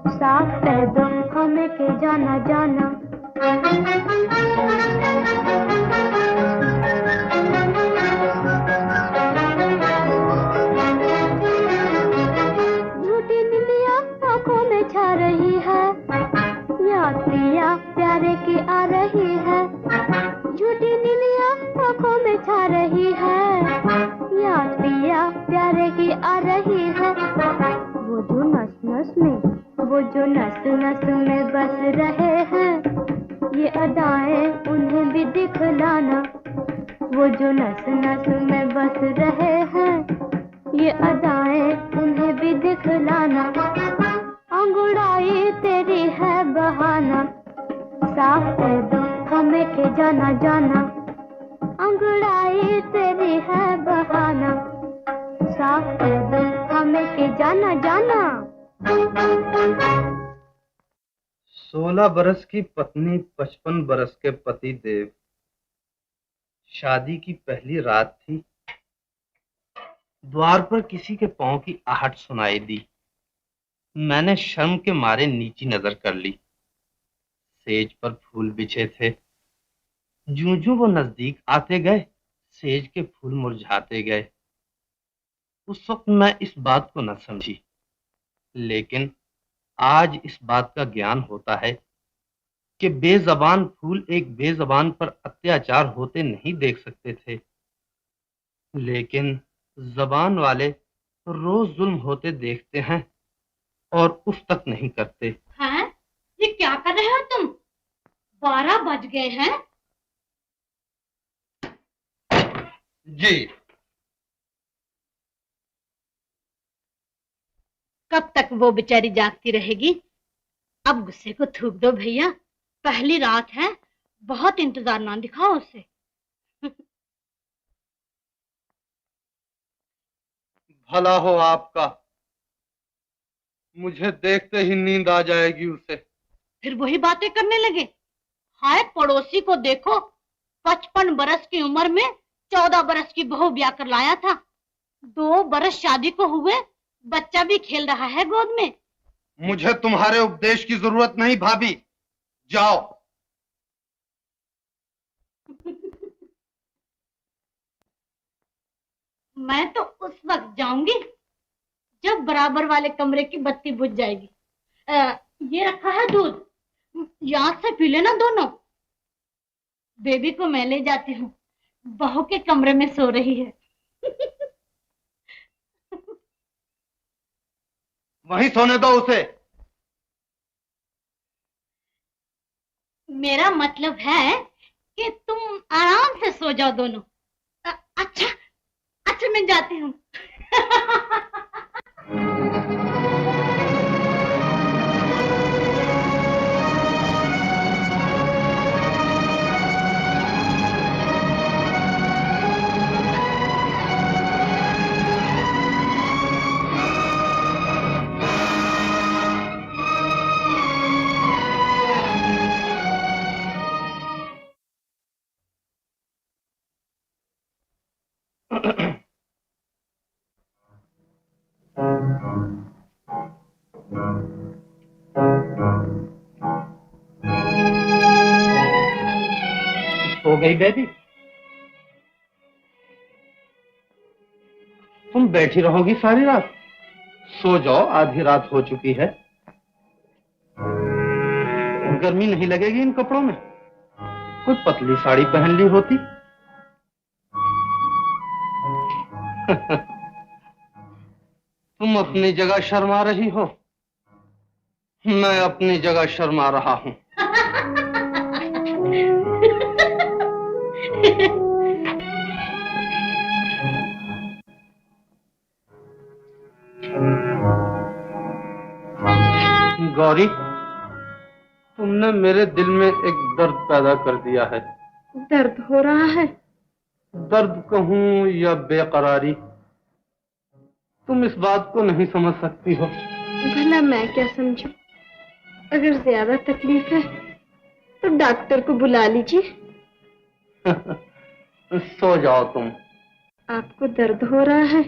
साफ कह दो हमें के जाना जाना। झूठी नीलियां आंखों में छा रही है, याद प्रिया प्यारे की आ रही है। झूठी नीलियां आंखों में छा रही है, याद प्रिया प्यारे की आ रही है। वो जो नस नस में, वो जो नस नस में बस रहे हैं, ये अदाएं उन्हें भी दिखलाना। वो जो नस नस में बस रहे हैं, ये अदाएं उन्हें भी दिखलाना। अंगड़ाई तेरी है बहाना, साफ कह दो हमें के जाना जाना। अंगड़ाई तेरी है बहाना, साफ कह दो हमें के जाना जाना। 16 बरस की पत्नी 55 बरस के पति देव। शादी की पहली रात थी। द्वार पर किसी के पांव की आहट सुनाई दी। मैंने शर्म के मारे नीची नजर कर ली। सेज पर फूल बिछे थे। ज्यों-ज्यों वो नजदीक आते गए, सेज के फूल मुरझाते गए। उस वक्त मैं इस बात को न समझी, लेकिन आज इस बात का ज्ञान होता है कि बेजबान फूल एक बेजबान पर अत्याचार होते नहीं देख सकते थे, लेकिन जबान वाले रोज जुल्म होते देखते हैं और उस तक नहीं करते। हैं? ये क्या कर रहे हो तुम? 12 बज गए हैं। जी। कब तक वो बेचारी जागती रहेगी? अब गुस्से को थूक दो भैया, पहली रात है, बहुत इंतजार ना दिखाओ उसे। भला हो आपका, मुझे देखते ही नींद आ जाएगी उसे। फिर वही बातें करने लगे। हाय पड़ोसी को देखो, 55 बरस की उम्र में 14 बरस की बहू ब्याह कर लाया था। 2 बरस शादी को हुए, बच्चा भी खेल रहा है गोद में। मुझे तुम्हारे उपदेश की जरूरत नहीं भाभी, जाओ। मैं तो उस वक्त जाऊंगी जब बराबर वाले कमरे की बत्ती बुझ जाएगी। ये रखा है दूध, याद से पी लेना दोनों। बेबी को मैं ले जाती हूँ, बहू के कमरे में सो रही है। वहीं सोने दो उसे। मेरा मतलब है कि तुम आराम से सो जाओ दोनों। अच्छा अच्छा, मैं जाती हूँ। सो गई बेबी? तुम बैठी रहोगी सारी रात? सो जाओ, आधी रात हो चुकी है। गर्मी नहीं लगेगी इन कपड़ों में? कोई पतली साड़ी पहन ली होती। तुम अपनी जगह शर्मा रही हो, मैं अपनी जगह शर्मा रहा हूं। गौरी, तुमने मेरे दिल में एक दर्द पैदा कर दिया है। दर्द हो रहा है? दर्द कहूं या बेकरारी, तुम इस बात को नहीं समझ सकती हो। भला मैं क्या समझूं? अगर ज्यादा तकलीफ है तो डॉक्टर को बुला लीजिए। सो जाओ तुम। आपको दर्द हो रहा है,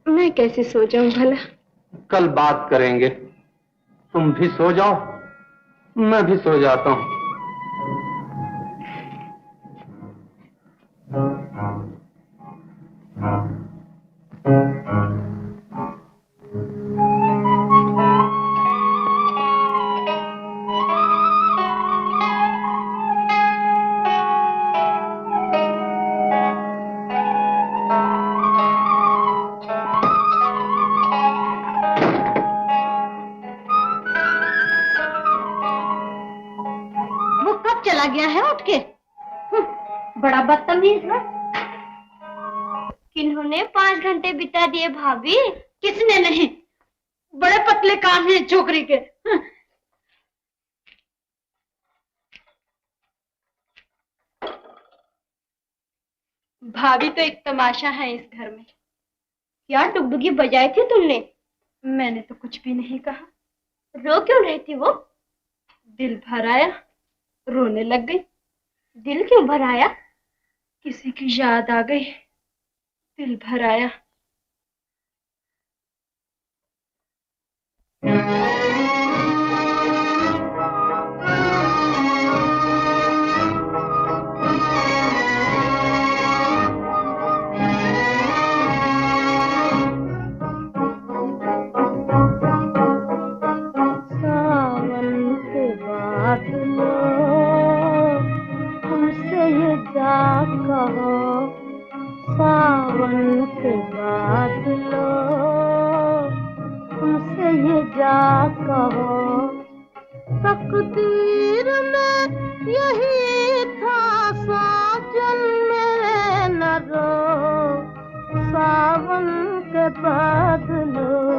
मैं कैसे सो जाऊं भला? कल बात करेंगे। तुम भी सो जाओ, मैं भी सो जाता हूं। चला गया है उठ के। बड़ा बदतमीज है। किन्होंने 5 घंटे बिता दिए भाभी? किसने नहीं, बड़े पतले कान हैं छोकरी के। भाभी तो एक तमाशा है इस घर में। क्या डुगडुगी बजाई थी तुमने? मैंने तो कुछ भी नहीं कहा। रो क्यों रही थी वो? दिल भर आया, रोने लग गई। दिल क्यों भर आया? किसी की याद आ गई, दिल भर आया। बादलों।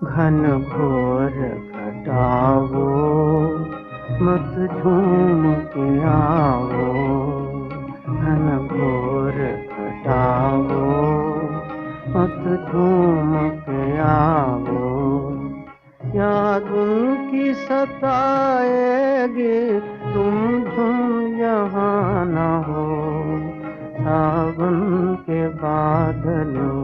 घन घोर घटाओ मत झूम के आओ, घन घोर घटाओ मत झूम के आओ। याद उनकी सताएगी तुम झूम यहाँ न हो, सावन के बादलों।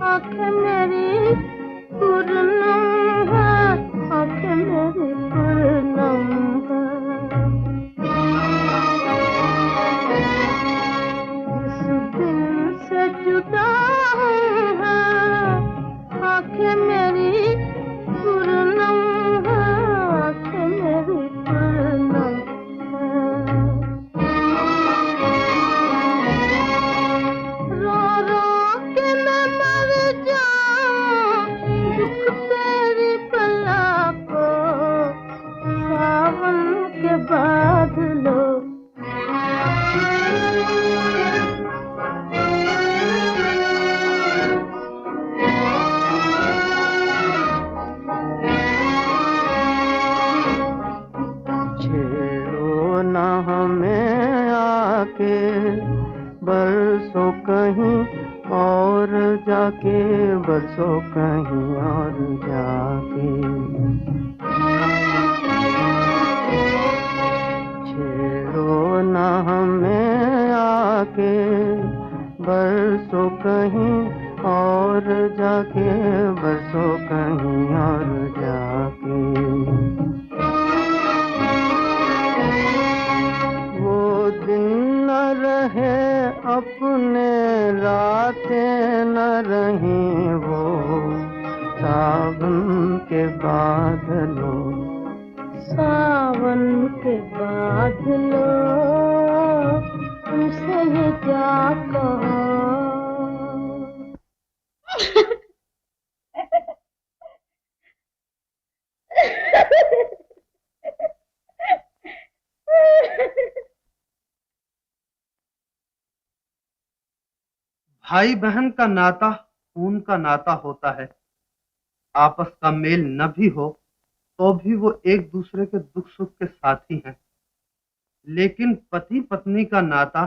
आँखें मेरी पूर्णम है, आँखें मेरी पूर्णम है। जिस दिन से जुदा हूँ आँखें मेरी पूर्णम है, आँखें मेरी पूर्णम है। रो रो के मैं मर जाऊं, दुख तेरी बला को, सावन के बादलों। छेड़ो न हमें आके बरसो कहीं और जाके, बरसो कहीं और जाके। छेड़ो न हमें आके बरसो कहीं और जाके, बरसो कहीं और जाके। वो दिन न रहे अपने, रातें न रहीं वो, सावन के बादलों। सावन के बादलों, तुमसे ये क्या कहो। भाई बहन का नाता खून का नाता होता है। आपस का मेल न भी हो तो भी वो एक दूसरे के दुख सुख के साथी हैं। लेकिन पति पत्नी का नाता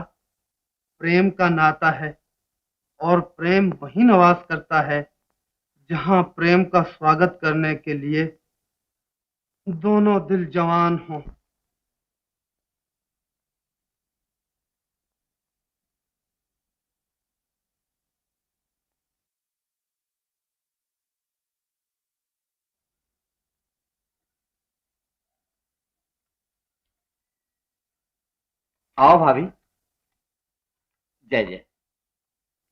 प्रेम का नाता है, और प्रेम वहीं निवास करता है जहां प्रेम का स्वागत करने के लिए दोनों दिल जवान हों। आओ भाभी। जय जय,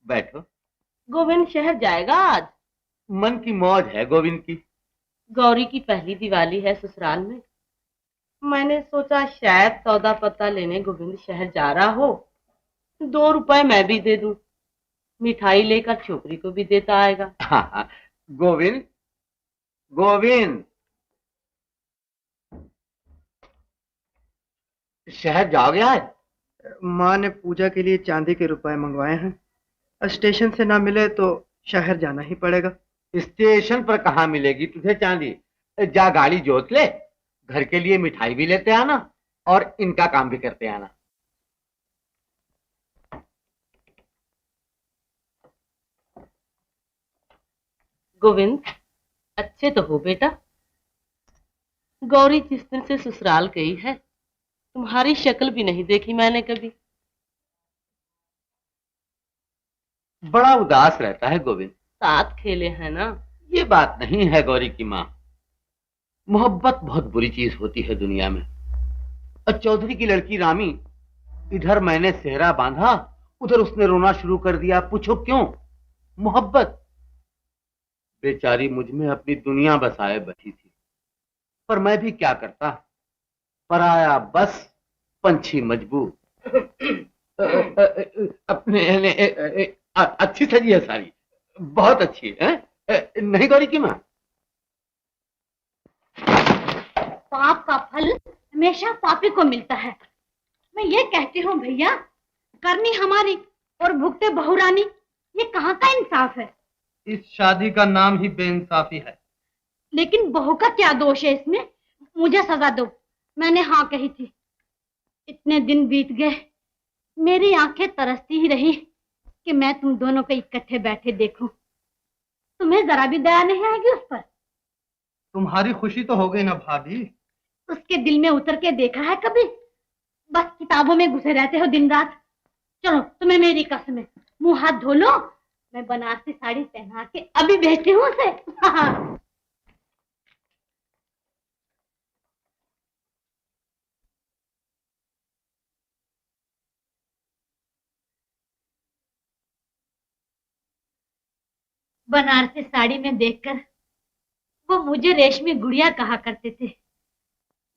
बैठो। गोविंद शहर जाएगा आज? मन की मौज है गोविंद की। गौरी की पहली दिवाली है ससुराल में। मैंने सोचा शायद सौदा पत्ता लेने गोविंद शहर जा रहा हो, 2 रुपए मैं भी दे दूं, मिठाई लेकर छोकरी को भी देता आएगा। हाँ, गोविंद गोविंद, शहर जाओगे आज? माँ ने पूजा के लिए चांदी के रुपए मंगवाए हैं, स्टेशन से ना मिले तो शहर जाना ही पड़ेगा। स्टेशन पर कहाँ मिलेगी तुझे चांदी? जा गाड़ी जोत ले, घर के लिए मिठाई भी लेते आना और इनका काम भी करते आना। गोविंद, अच्छे तो हो बेटा। गौरी जिस दिन से ससुराल गई है, तुम्हारी शक्ल भी नहीं देखी मैंने कभी। बड़ा उदास रहता है गोविंद। साथ खेले हैं ना। ये बात नहीं है गौरी की माँ, मोहब्बत बहुत बुरी चीज होती है दुनिया में। और चौधरी की लड़की रामी, इधर मैंने सेहरा बांधा, उधर उसने रोना शुरू कर दिया। पूछो क्यों? मोहब्बत। बेचारी मुझ में अपनी दुनिया बसाए बैठी थी, पर मैं भी क्या करता, पराया बस पंछी मजबूर। अपने अच्छी सजी है सारी, बहुत अच्छी है। नहीं गौरी की माँ? पाप का फल हमेशा पापी को मिलता है। मैं ये कहती हूँ भैया, करनी हमारी और भुगते बहुरानी, ये कहाँ का इंसाफ है? इस शादी का नाम ही बेइंसाफी है। लेकिन बहू का क्या दोष है इसमें? मुझे सजा दो, मैंने हाँ कही थी। इतने दिन बीत गए, मेरी आंखें तरसती ही रही कि मैं तुम दोनों को इकट्ठे बैठे देखूं। तुम्हें जरा भी दया नहीं आएगी उस पर? तुम्हारी खुशी तो हो गई ना भाभी? उसके दिल में उतर के देखा है कभी? बस किताबों में घुसे रहते हो दिन रात। चलो, तुम्हें मेरी कसम है, मुंह हाथ धो लो, मैं बनारसी साड़ी पहना के अभी भेजती हूँ उसे। बनारसी साड़ी में देखकर वो मुझे रेशमी गुड़िया कहा करते थे।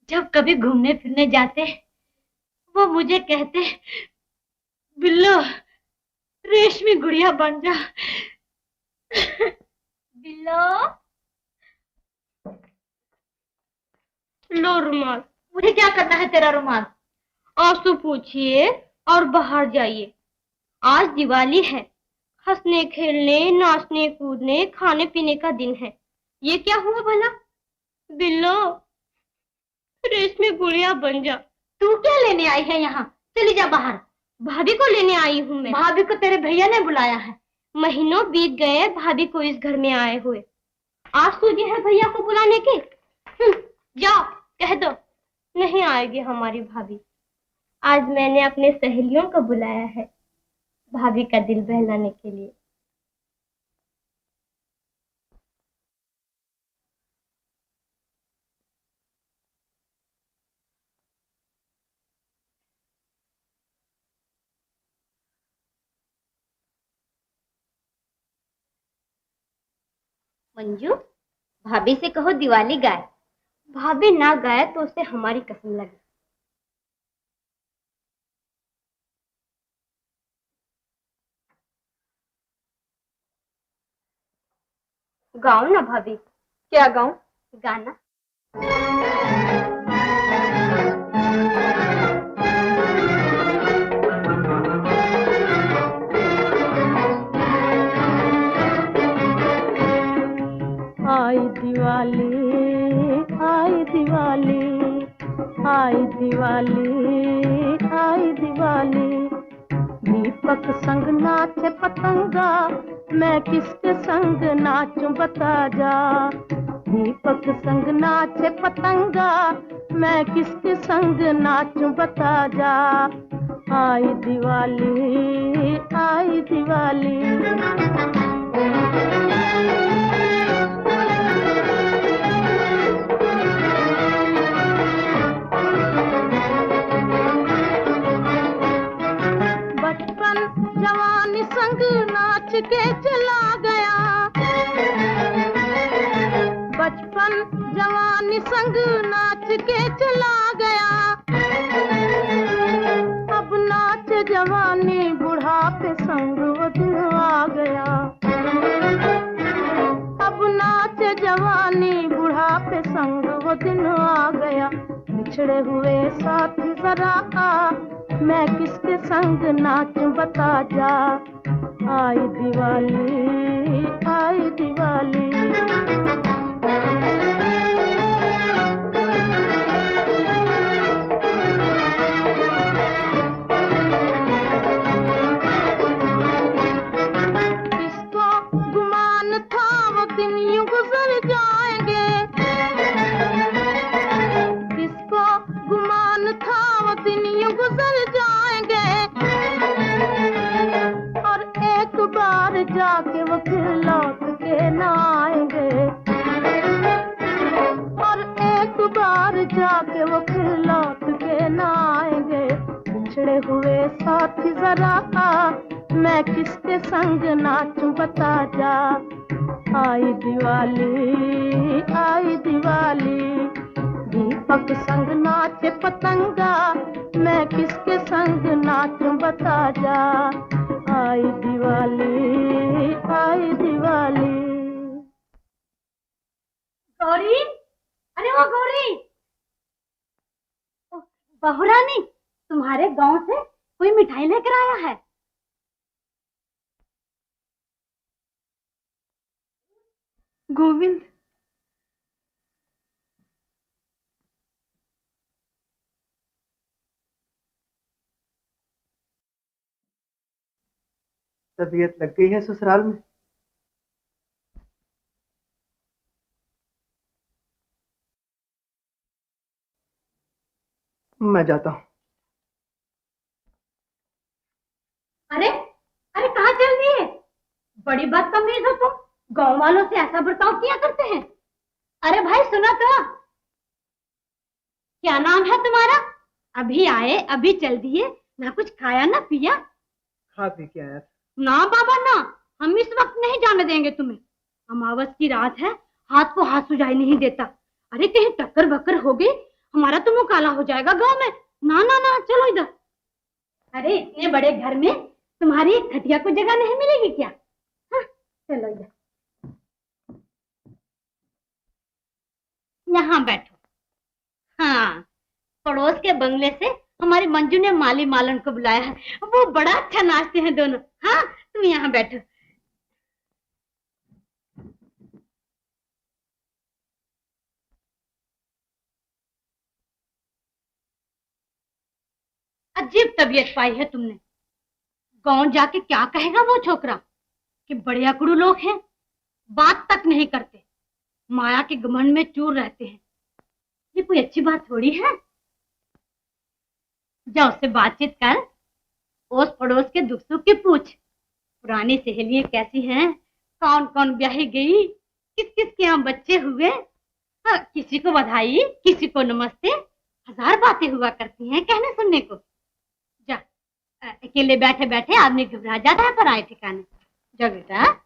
जब कभी घूमने फिरने जाते, वो मुझे कहते, बिल्लो रेशमी गुड़िया बन जा। बिल्लो, लो रुमाल। मुझे क्या करना है तेरा रुमाल? आंसू पूछिए और बाहर जाइए। आज दिवाली है, हंसने खेलने नाचने कूदने खाने पीने का दिन है। ये क्या हुआ भला? बिल्लो रेशमी गुड़िया बन जा। तू क्या लेने आई है यहाँ? चली जा बाहर। भाभी को लेने आई हूँ मैं। भाभी को तेरे भैया ने बुलाया है। महीनों बीत गए भाभी को इस घर में आए हुए, आज सूझी है भैया को बुलाने की? जाओ कह दो नहीं आएगी हमारी भाभी। आज मैंने अपने सहेलियों को बुलाया है भाभी का दिल बहलाने के लिए। मंजू, भाभी से कहो दिवाली गाए। भाभी ना गाए तो उसे हमारी कसम लगे। गाओ ना भाभी। क्या गाऊं? गाना। आई दिवाली आई दिवाली आई दिवाली आई दिवाली, दीपक संग नाचे पतंगा, मैं किसके संग नाचूं बता जा। दीपक संग नाचे पतंगा, मैं किसके संग नाचूं बता जा। आई दिवाली आई दिवाली। जवानी संग नाच के चला गया, बचपन जवानी संग नाच के चला गया। अब नाच जवानी बुढ़ापे संग वो दिन आ गया। अब नाच जवानी बुढ़ापे संग वो दिन आ गया। बिछड़े हुए साथी जरा आ, मैं किसके संग नाचूं बता जा। आई दिवाली आई दिवाली। किसको गुमान था वो दिन यूं गुजर जाएंगे। किसको गुमान था वो दिन यूं गुजर जाएंगे। और एक बार जाके वो फिर लौट के न आएंगे। और एक बार जाके वो फिर लौट के न आएंगे। बिछड़े हुए साथी जरा, मैं किसके संग नाचूं बता जा। आई दिवाली, दीपक संग नाचे पतंगा, मैं किसके संग नाचूं बता जा। आई दिवाली। गौरी, अरे वो गौरी, बहू रानी, तुम्हारे गांव से कोई मिठाई लेकर आया है। गोविंद, तबीयत लग गई है ससुराल में? मैं जाता हूँ। अरे अरे कहाँ चल रही है? बड़ी बदतमीज हो तुम, गांव वालों से ऐसा बर्ताव किया करते हैं। अरे भाई सुनो तो, क्या नाम है तुम्हारा? अभी आए अभी चल दिए, ना कुछ खाया ना पिया। खा पी के आया। ना बाबा ना, हम इस वक्त नहीं जाने देंगे तुम्हें। अमावस की रात है, हाथ को हाथ सुझाई नहीं देता। अरे कहीं टक्कर बक्कर हो गई, हमारा तो मुंह काला हो जाएगा गांव में। ना ना ना, चलो इधर। अरे इतने बड़े घर में तुम्हारी एक खटिया को जगह नहीं मिलेगी क्या? हाँ, चलो इधर, यहाँ बैठो। हाँ, पड़ोस के बंगले से हमारी मंजू ने माली मालन को बुलाया है, वो बड़ा अच्छा नाचते हैं दोनों। हाँ, तुम यहाँ बैठो। अजीब तबीयत पाई है तुमने। गांव जाके क्या कहेगा वो छोकरा कि बड़े अकड़ू लोग हैं, बात तक नहीं करते, माया के घमंड में चूर रहते हैं। ये कोई अच्छी बात थोड़ी है। जा उससे बातचीत कर, ओस पड़ोस के दुख सुख की पूछ। पुरानी सहेलियां कैसी हैं, कौन कौन ब्याही गई, किस किस के यहाँ बच्चे हुए। हाँ, किसी को बधाई, किसी को नमस्ते, हजार बातें हुआ करती हैं कहने सुनने को। जा, अकेले बैठे बैठे आदमी घबरा जाता है पराए ठिकाने। जा बेटा।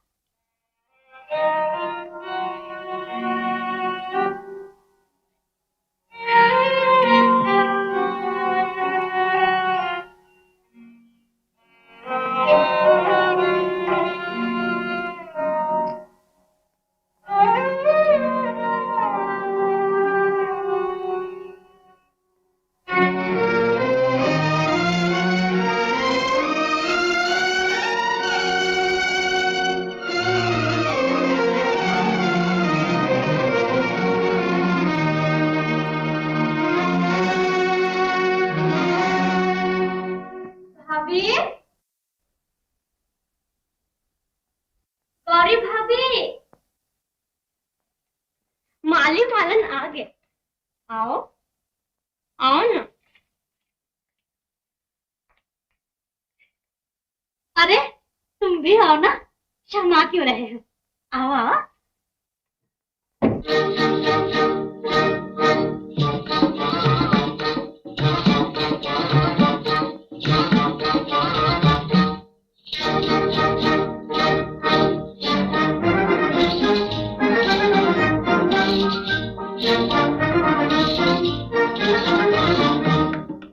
गौरी भाभी, माली मालन आ गए। आओ आओ ना। अरे तुम भी आओ ना, शर्मा क्यों रहे हो? आओ आओ।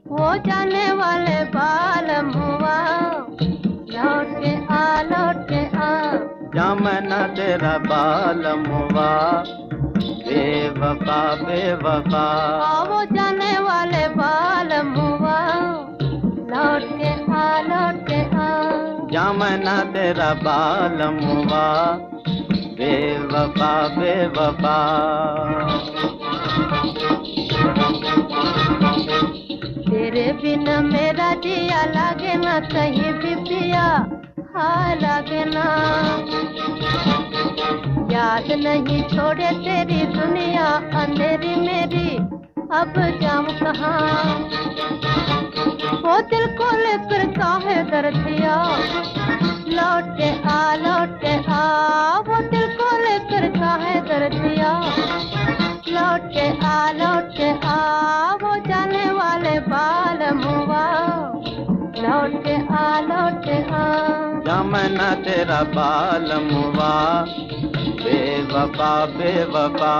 हो जाने वाले बाल मुआ, लौट के आ जामना तेरा बाल मुआ, बेवफा बेवफा। वो जाने वाले बाल मुआ, लौट के आ जामना तेरा बाल मुआ, बेवफा बेवफा। तेरे बिन मेरा जिया लागे ना कहीं भी पिया, हाँ लागे ना। याद नहीं छोड़े तेरी दुनिया अंधेरी मेरी, अब जाऊं कहाँ। वो दिल को लेकर काहे दर्दिया, लौट के आ। वो दिल को लेकर काहे दर्दिया, लौट के आ। वो जाने वाले बाल मुआ, लौट के आ। आ। जा मैं ना तेरा बालम हुआ, बेवफा बेवफा।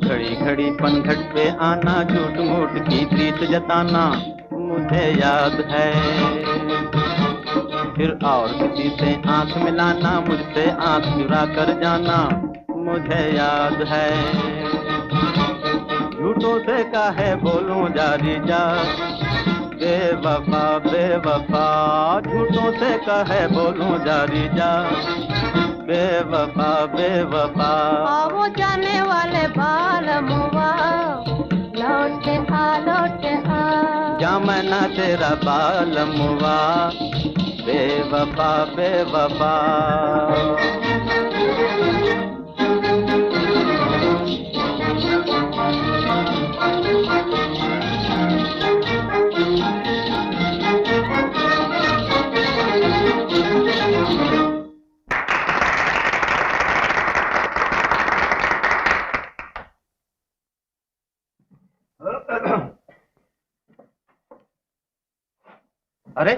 घड़ी घड़ी पनघट पे आना, झूठ मूठ की प्रीत जताना मुझे याद है। फिर और किसी से आंख मिलाना, मुझसे आंख चुरा कर जाना मुझे याद है। झूठों से काहे बोलूं जारी जा, बेवफा बेवफा। झूठों से काहे बोलूं जारी जा, बेवफा बेवफा। वो जाने वाले बालम हुआ, लौट आ। जा मैं ना तेरा बालम हुआ, बेवफा बेवफा। अरे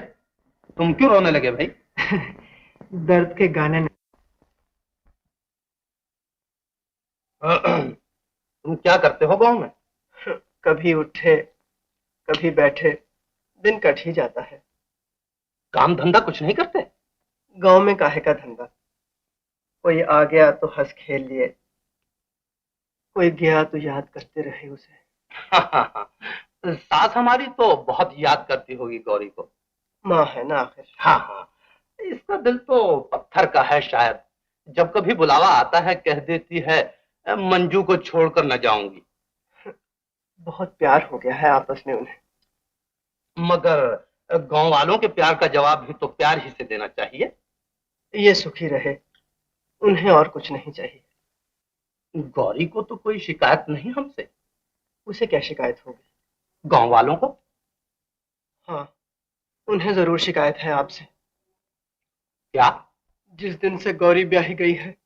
तुम क्यों रोने लगे भाई? दर्द के गाने तुम क्या करते हो गांव में? कभी उठे कभी बैठे, दिन कट ही जाता है। काम धंधा कुछ नहीं करते? गांव में काहे का धंधा, कोई आ गया तो हंस खेल लिए, कोई गया तो याद करते रहे उसे। सास हमारी तो बहुत याद करती होगी गौरी को। माँ है ना आखिर। हाँ हाँ, इसका दिल तो पत्थर का है शायद। जब कभी बुलावा आता है कह देती है मंजू को छोड़कर न जाऊंगी। बहुत प्यार हो गया है आपस में उन्हें। मगर गांव वालों के प्यार का जवाब भी तो प्यार ही से देना चाहिए। ये सुखी रहे, उन्हें और कुछ नहीं चाहिए। गौरी को तो कोई शिकायत नहीं हमसे। उसे क्या शिकायत होगी? गांव वालों को? हाँ, उन्हें जरूर शिकायत है आपसे। क्या? जिस दिन से गौरी ब्याही गई है,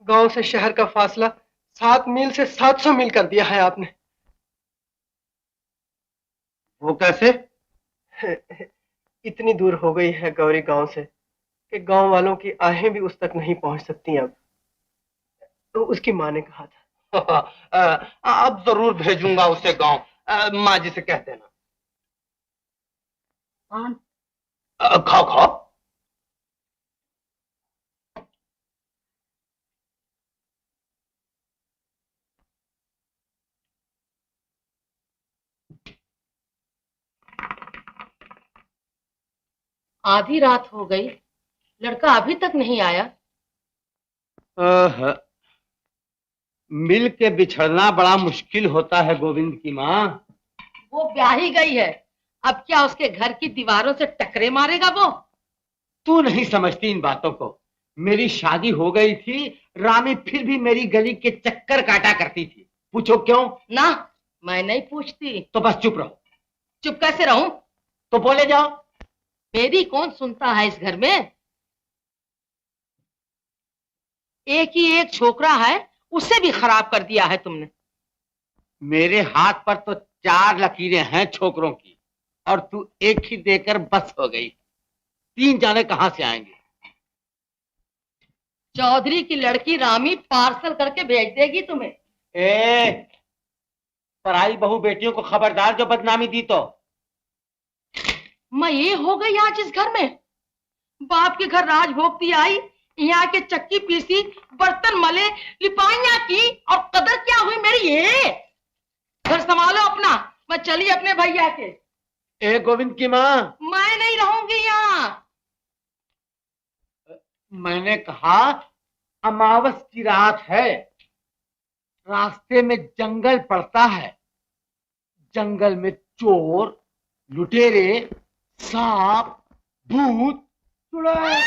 गांव से शहर का फासला 7 मील से 700 मील कर दिया है आपने। वो कैसे? इतनी दूर हो गई है गौरी गांव से कि गांव वालों की आहें भी उस तक नहीं पहुंच सकती। अब तो उसकी माँ ने कहा था। अब जरूर भेजूंगा उसे गांव। माँ जी से कह देना। खाओ खाओ। आधी रात हो गई, लड़का अभी तक नहीं आया। मिल के बिछड़ना बड़ा मुश्किल होता है गोविंद की माँ। वो ब्याही गई है, अब क्या उसके घर की दीवारों से टकरे मारेगा वो? तू नहीं समझती इन बातों को। मेरी शादी हो गई थी, रामी फिर भी मेरी गली के चक्कर काटा करती थी। पूछो क्यों? ना, मैं नहीं पूछती। तो बस चुप रहो। चुप कैसे रहूं? तो बोले जाओ। मेरी कौन सुनता है इस घर में? एक ही एक छोकरा है, उसे भी खराब कर दिया है तुमने। मेरे हाथ पर तो 4 लकीरें हैं छोकरों की, और तू एक ही देकर बस हो गई। 3 जाने कहां से आएंगे? चौधरी की लड़की रामी पार्सल करके भेज देगी तुम्हें। पराई बहू बेटियों को खबरदार जो बदनामी दी तो। मैं ये हो गई आज इस घर में। बाप के घर राज भोगती आई, यहाँ के चक्की पीसी, बर्तन मले, लिपाइयां की, और कदर क्या हुई मेरी? ये घर संभालो अपना, मैं चली अपने भैया के। गोविंद की माँ, मैं नहीं रहूंगी यहाँ। मैंने कहा अमावस की रात है, रास्ते में जंगल पड़ता है। जंगल में चोर, लुटेरे, सांप, भूत, चुड़ैल।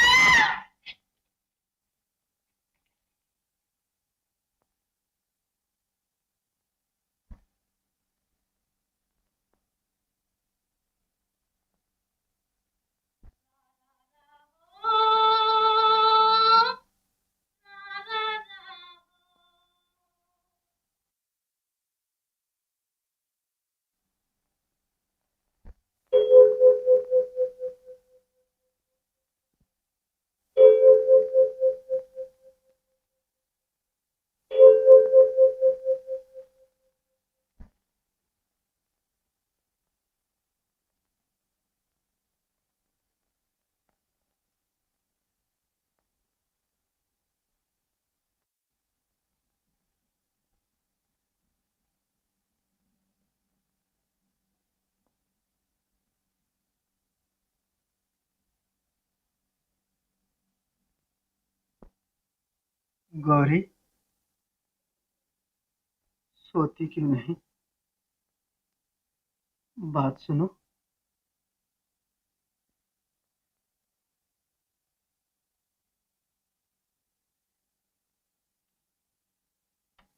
गौरी, सोती क्यों नहीं? बात सुनो।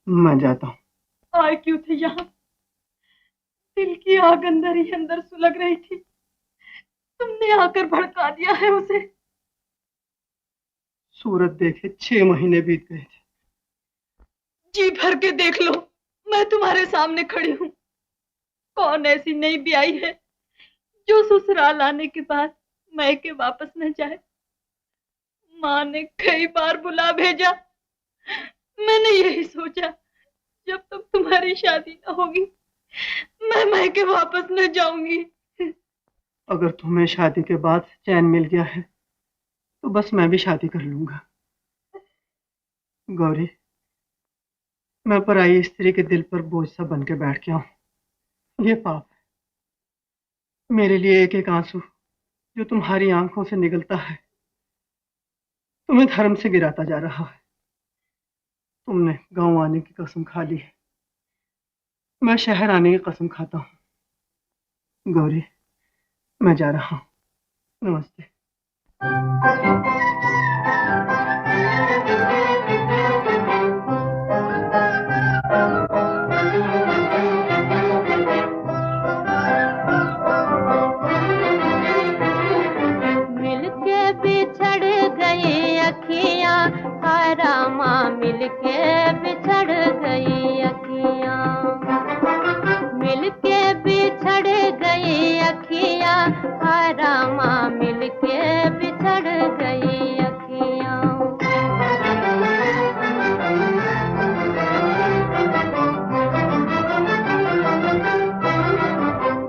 मैं जाता हूँ। आए क्यों थे यहाँ? दिल की आग अंदर ही अंदर सुलग रही थी, तुमने आकर भड़का दिया है उसे। सूरत देखे 6 महीने बीत गए थे। जी भर के देख लो, मैं तुम्हारे सामने खड़ी हूँ। कौन ऐसी नई ब्याई है जो ससुराल आने के बाद मैके वापस न जाए? माँ ने कई बार बुला भेजा, मैंने यही सोचा जब तक तुम्हारी शादी न होगी मैं मैके वापस न जाऊंगी। अगर तुम्हें शादी के बाद चैन मिल गया है तो बस मैं भी शादी कर लूंगा। गौरी, मैं पराई स्त्री के दिल पर बोझ सा बन के बैठ गया हूँ। ये पाप है। मेरे लिए एक एक आंसू जो तुम्हारी आंखों से निकलता है तुम्हें धर्म से गिराता जा रहा है। तुमने गांव आने की कसम खा ली है, मैं शहर आने की कसम खाता हूँ। गौरी, मैं जा रहा हूँ। नमस्ते। मिलके बिछड़ गई अखियां, हाय रामा मिलके बिछड़ गई अखियां। मिलके बिछड़ गई अखियां, हाय रामा मिलके बिछड़ गई अखियां।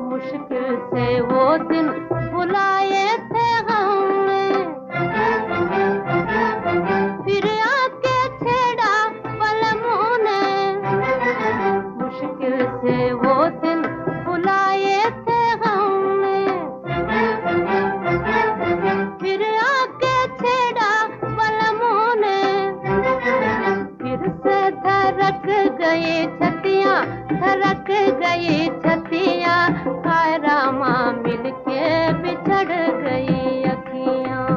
मुश्किल से वो दिन बुलाए थे हमने, फिर आके छेड़ा पलमों ने। मुश्किल से वो दिन बुलाए थे हमने, फिर आके छेड़ा पलमों ने। फिर से धड़क गई छतियां, धड़क गई छतियां, हाय रामा मिलके बिछड़ गई अखियां।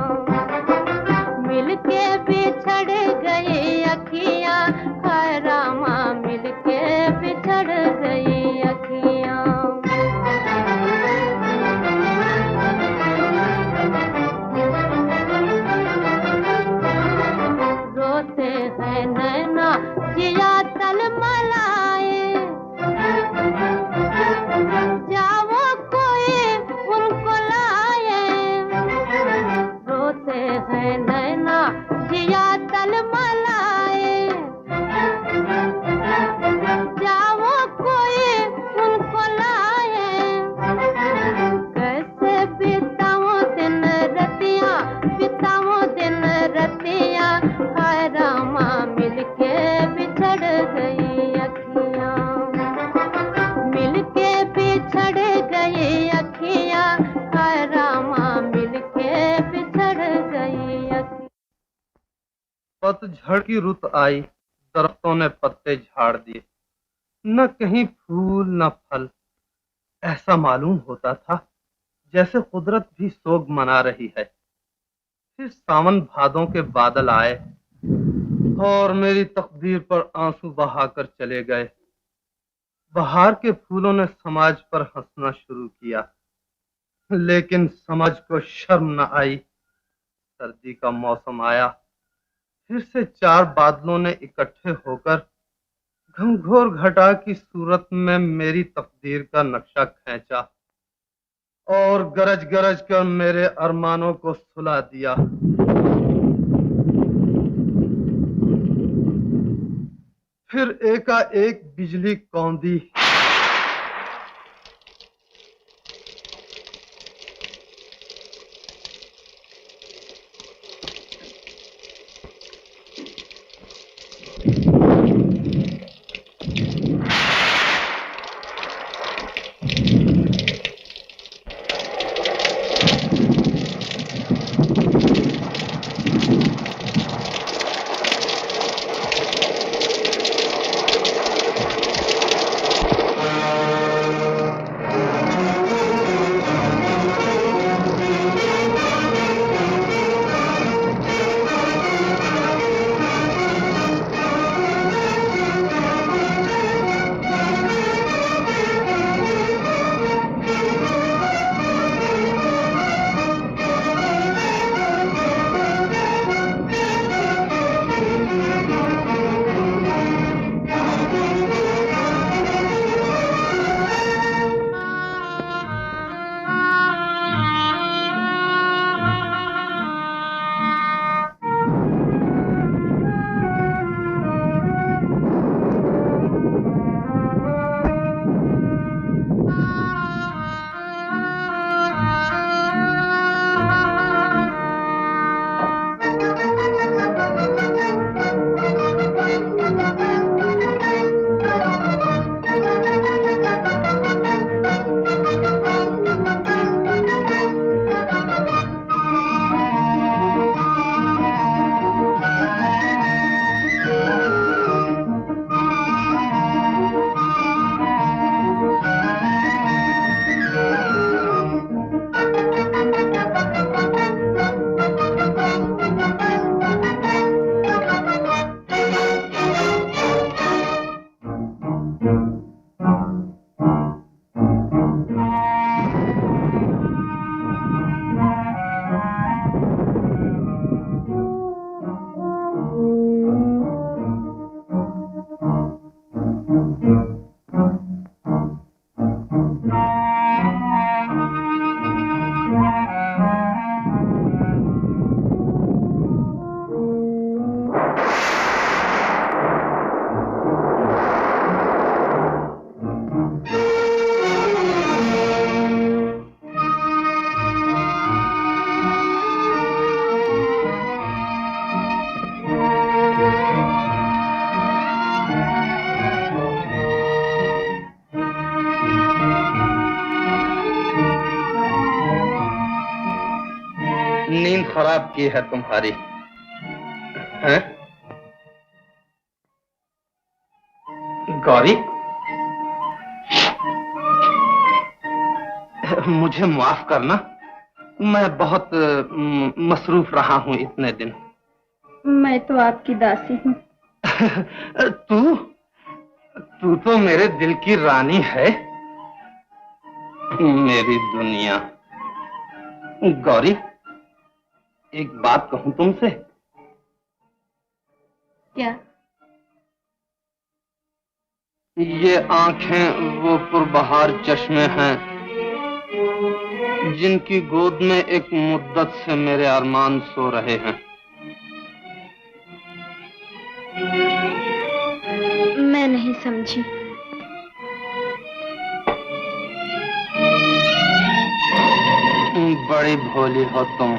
मिलके बिछड़ गई अखियां, हाय रामा मिलके बिछड़ गई अखियां। रोते हैं नैना जिया तलमलाए, जाओ कोई उनको लाए। रोते हैं नैना जिया तलमलाए, जाओ कोई उनको लाए। कैसे बिताऊं दिन रतियां, बिताऊं दिन रतियां, हाय रामा मिलके बिछड़ गई अखियां। मिलके बिछड़ गई अखियां, हाय रामा मिलके बिछड़ गई अखियां। पतझड़ की रुत आई, दरख्तों ने पत्ते झाड़ दिए, न कहीं फूल न फल। ऐसा मालूम होता था जैसे कुदरत भी सोग मना रही है। फिर सावन भादों के बादल आए और मेरी तकदीर पर आंसू बहाकर चले गए। बहार के फूलों ने समाज पर हंसना शुरू किया, लेकिन समाज को शर्म न आई। सर्दी का मौसम आया, फिर से 4 बादलों ने इकट्ठे होकर घनघोर घटा की सूरत में मेरी तकदीर का नक्शा खींचा और गरज गरज कर मेरे अरमानों को सुला दिया। फिर एकाएक बिजली कौंधी, खराब की है तुम्हारी, हैं? गौरी, मुझे माफ करना, मैं बहुत मसरूफ रहा हूं इतने दिन। मैं तो आपकी दासी हूँ। तू तू तो मेरे दिल की रानी है, मेरी दुनिया। गौरी, एक बात कहूं तुमसे? क्या? ये आंखें वो पुरबहार चश्मे हैं जिनकी गोद में एक मुद्दत से मेरे अरमान सो रहे हैं। मैं नहीं समझी। बड़ी भोली हो तुम,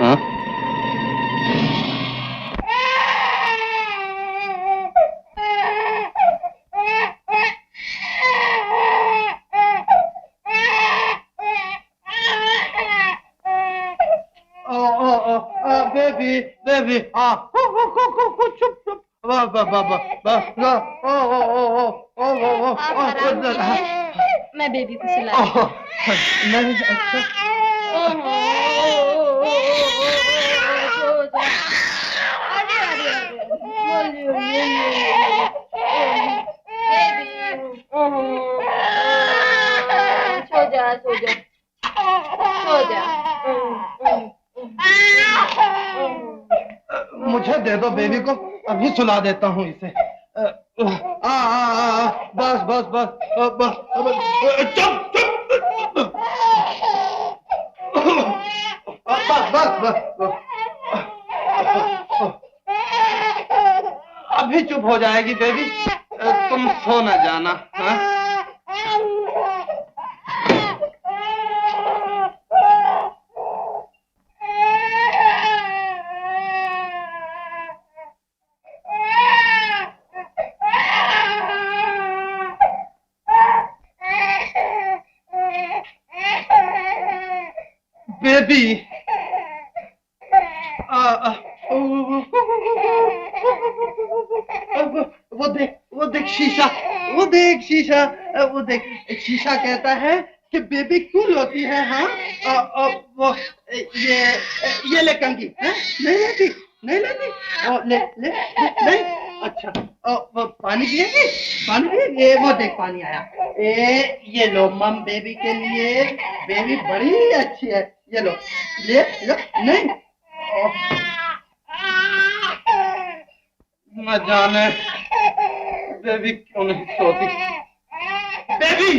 हाँ? बेबी बेबी चुप चुप, मैं बेबी को सुला। नहीं, अच्छा। सो जा सो जा सो जा। मुझे दे दो बेबी को, अभी सुला देता हूँ इसे। बस बस बस बस, चुप चुप, बस बस बस, अभी चुप हो जाएगी बेबी, तुम सो न जाना, हाँ? बेबी, वो देख शीशा, वो देख शीशा, वो देख शीशा कहता है कि बेबी कूल होती है, हाँ? वो ये ले कंघी, हाँ? नहीं लेती, नहीं लेती, ले ले नहीं, अच्छा, वो पानी पिएगी, पानी पिएगी, ये वो देख पानी आया, ये लो मम बेबी के लिए, बेबी बड़ी अच्छी है, ये लो, ले लो, नहीं, न जाने बेबी क्यों नहीं सोती। बेबी,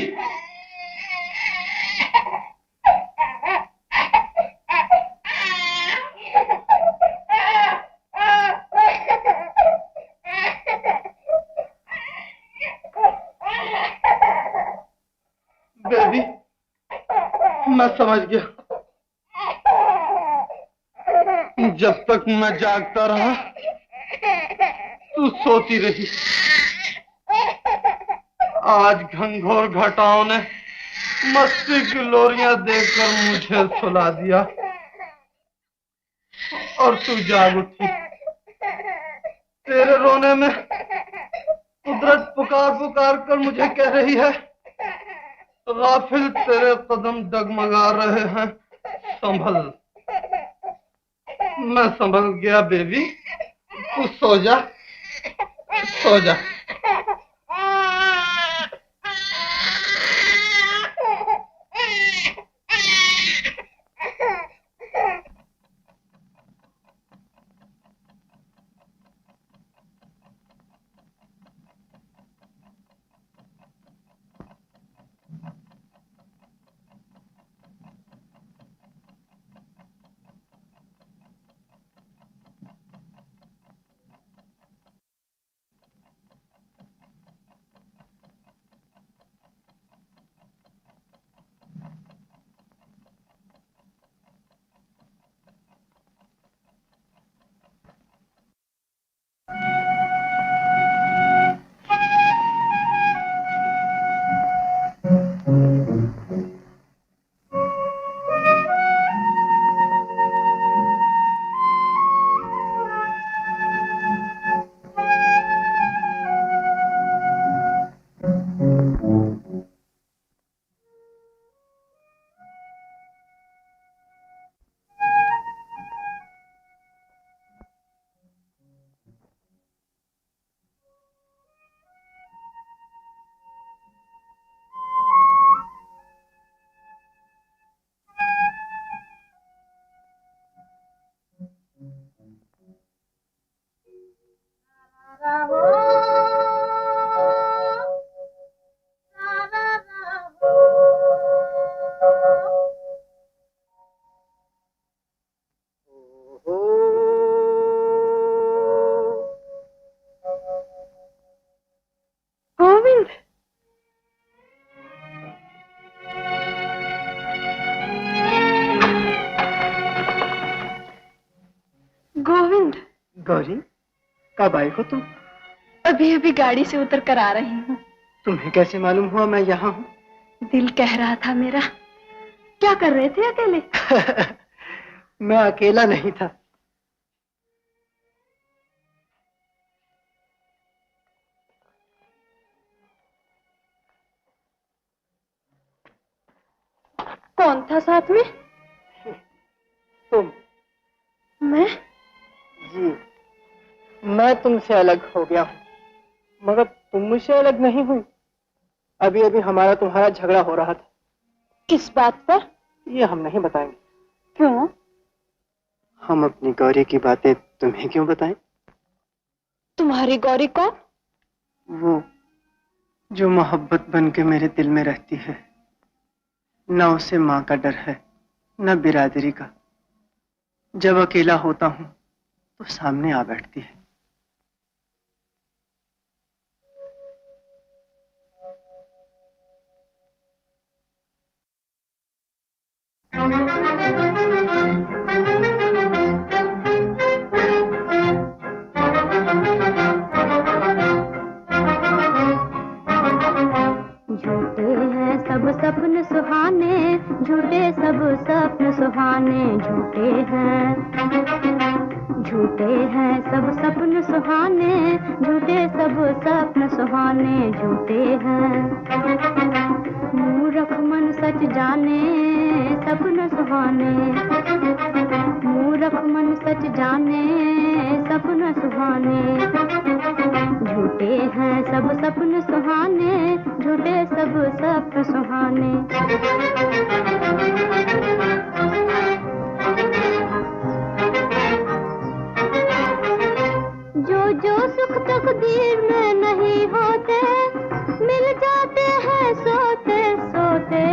बेबी, मैं समझ गया, जब तक मैं जागता रहा तू सोती रही। आज घनघोर घटाओं ने मस्ती की लोरियां देकर मुझे सुला दिया और तू जाग उठी। तेरे रोने में कुदरत पुकार पुकार कर मुझे कह रही है, गाफिल तेरे कदम डगमगा रहे हैं, संभल। मैं संभल गया बेबी, तू सो जा, सो जा। गौरी, कब आई हो तुम? अभी अभी गाड़ी से उतर कर आ रही हूँ। तुम्हें कैसे मालूम हुआ मैं यहाँ हूँ? दिल कह रहा था मेरा। क्या कर रहे थे अकेले? मैं अकेला नहीं था। कौन था साथ में? तुम। मैं? जी, मैं तुमसे अलग हो गया हूँ, मगर तुम मुझसे अलग नहीं हुई। अभी अभी हमारा तुम्हारा झगड़ा हो रहा था। किस बात पर? ये हम नहीं बताएंगे। क्यों? हम अपनी गौरी की बातें तुम्हें क्यों बताएं? तुम्हारी गौरी कौन? वो जो मोहब्बत बन के मेरे दिल में रहती है। न उसे माँ का डर है, न बिरादरी का। जब अकेला होता हूँ तो सामने आ बैठती है। झूठे हैं सब सपन सुहाने, झूठे सब सपन सुहाने, झूठे हैं। झूठे हैं सब सपन सुहाने, झूठे सब सपन सुहाने, झूठे हैं। मूर्ख मन सच जाने सपन सुहाने, मूर्ख मन सच जाने सपन सुहाने, झूठे हैं सब सपन सुहाने, झूठे सब सपन सुहाने। जो सुख तकदीर में नहीं होते, मिल जाते हैं सोते सोते।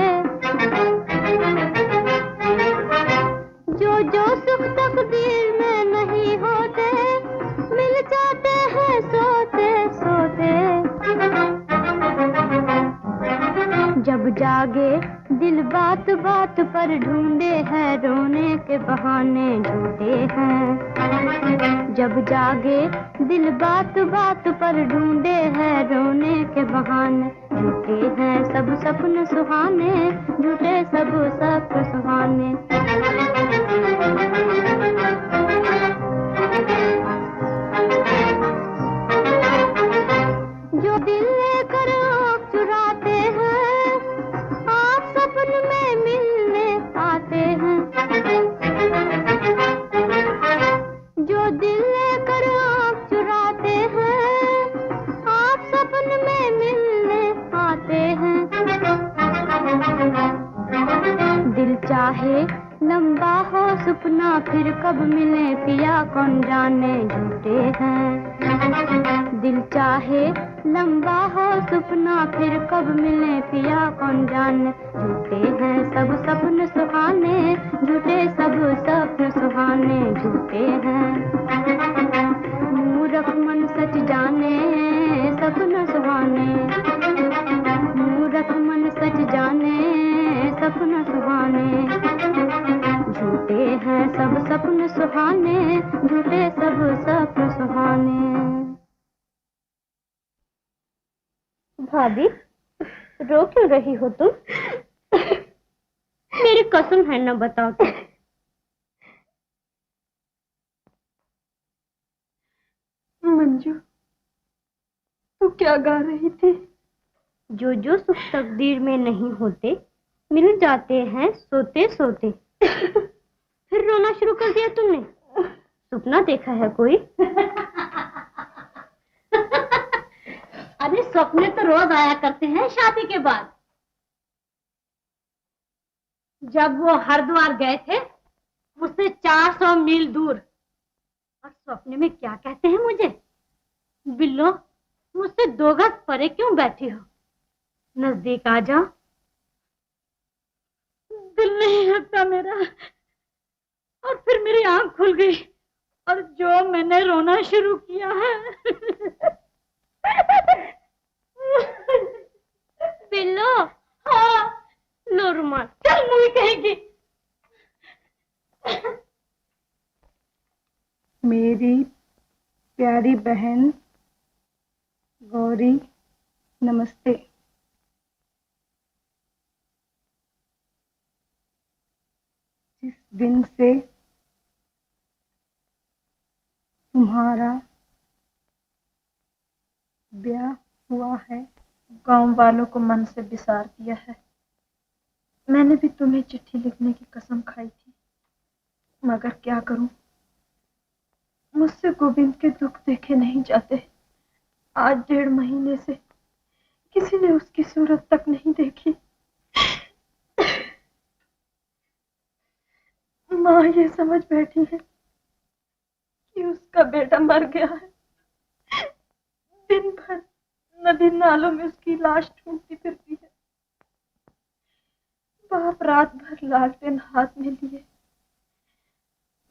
जो सुख तकदीर में नहीं होते, मिल जाते हैं सोते सोते। जब जागे दिल बात बात पर ढूंढे हैं रोने के बहाने, झूठे हैं। जब जागे दिल बात बात पर ढूंढे हैं रोने के बहाने, झूठे हैं सब सपन सुहाने, झूठे सब सपन सुहाने। जो दिल लेकर आँख चुराते हैं, आप सपन में मिलने आते हैं। जो दिल लेकर आँख चुराते हैं, आप सपन में मिलने आते हैं। दिल चाहे लंबा हो सपना, फिर कब मिले पिया कौन जाने, झूठे हैं। दिल चाहे लंबा हो सपना, फिर कब मिले पिया कौन जाने, झूठे हैं सब सपन सुहाने, झूठे सब सपन सुहाने, झूठे हैं। मूर्ख मन सच जाने सपन सुहाने, मूर्ख मन सच जाने सपन सुहाने, झूठे हैं सब सपन सुहाने, झूठे सब सपन सुहाने। भाभी, रो क्यों रही हो तुम? मेरी कसम है, न बताओ तो। मंजू, तू क्या गा रही थी? जो सुख तकदीर में नहीं होते, मिल जाते हैं सोते सोते। फिर रोना शुरू कर दिया तुमने? सपना देखा है कोई? अरे सपने तो रोज आया करते हैं शादी के बाद। जब वो हरिद्वार गए थे मुझसे 400 मील दूर, और सपने में क्या कहते हैं मुझे, बिल्लो मुझसे 2 गज परे क्यों बैठी हो, नजदीक आ जाओ। दिल नहीं लगता मेरा, और फिर मेरी आंख खुल गई और जो मैंने रोना शुरू किया है। बिल्लो, हाँ, लो रुमाल। चल मुझे कहेगी। मेरी प्यारी बहन गौरी, नमस्ते। जिस दिन से तुम्हारा ब्याह हुआ है, गांव वालों को मन से बिसार दिया है। मैंने भी तुम्हें चिट्ठी लिखने की कसम खाई थी, मगर क्या करूं, मुझसे गोविंद के दुख देखे नहीं जाते। आज 1.5 महीने से किसी ने उसकी सूरत तक नहीं देखी। माँ ये समझ बैठी है कि उसका बेटा मर गया है। दिन भर नदी नालों में उसकी लाश ढूंढती फिरती है। बाप रात भर लालटेन हाथ में लिए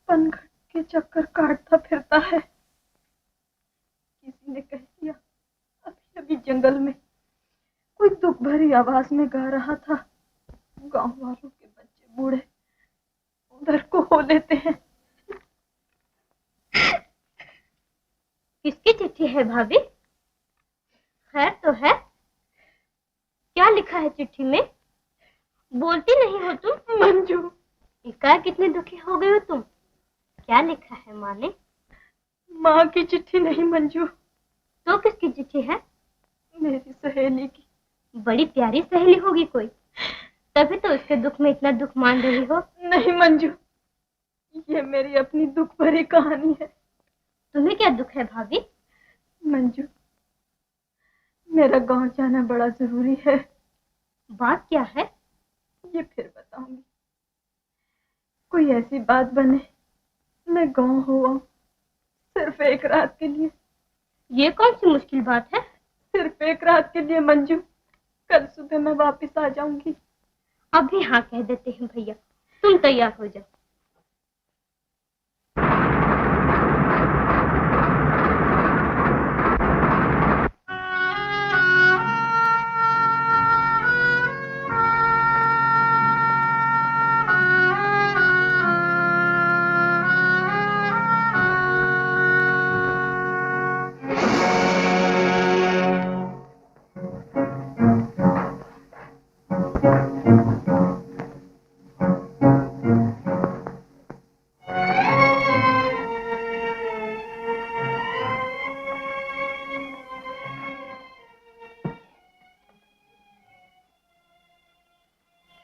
पनघट के चक्कर काटता फिरता है। किसी ने कह दिया अभी अभी जंगल में कोई दुख भरी आवाज में गा रहा था। गांव वालों के बच्चे बूढ़े उधर को हो लेते हैं। किसकी चिट्ठी है भाभी? खैर तो है? क्या लिखा है चिट्ठी में? बोलती नहीं हो तुम। मंजू, इकाई कितने दुखी हो गए हो तुम? क्या लिखा है माँ ने? माँ की चिट्ठी नहीं मंजू। तो किसकी चिट्ठी है? मेरी सहेली की। बड़ी प्यारी सहेली होगी कोई, तभी तो उसके दुख में इतना दुख मान रही हो। नहीं मंजू, ये मेरी अपनी दुख भरी कहानी है। तुम्हें क्या दुख है भाभी? मंजू, मेरा गांव जाना बड़ा जरूरी है। बात क्या है? ये फिर बताऊंगी। कोई ऐसी बात बने मैं गांव हुआ सिर्फ एक रात के लिए। ये कौन सी मुश्किल बात है? सिर्फ एक रात के लिए मंजू। कल सुबह मैं वापस आ जाऊंगी। अभी हाँ कह देते हैं भैया, तुम तैयार हो जाओ।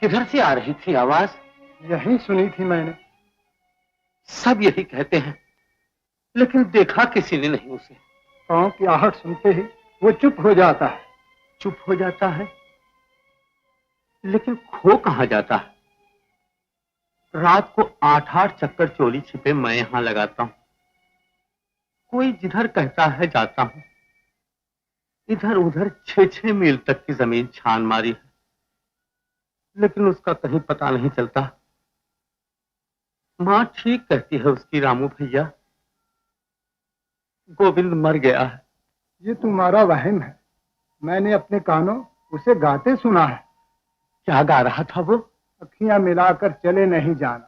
किधर से आ रही थी आवाज? यही सुनी थी मैंने। सब यही कहते हैं, लेकिन देखा किसी ने नहीं उसे। पाँव की आहट सुनते ही वो चुप हो जाता है। चुप हो जाता है, लेकिन खो कहाँ जाता है? रात को 8-8 चक्कर चोरी छिपे मैं यहां लगाता हूं। कोई जिधर कहता है जाता हूं। इधर उधर 6-6 मील तक की जमीन छान मारी है, लेकिन उसका कहीं पता नहीं चलता। मां ठीक कहती है उसकी, रामू भैया, गोविंद मर गया है। ये तुम्हारा वहम है। मैंने अपने कानों उसे गाते सुना है। क्या गा रहा था वो? अखियां मिलाकर चले नहीं जाना।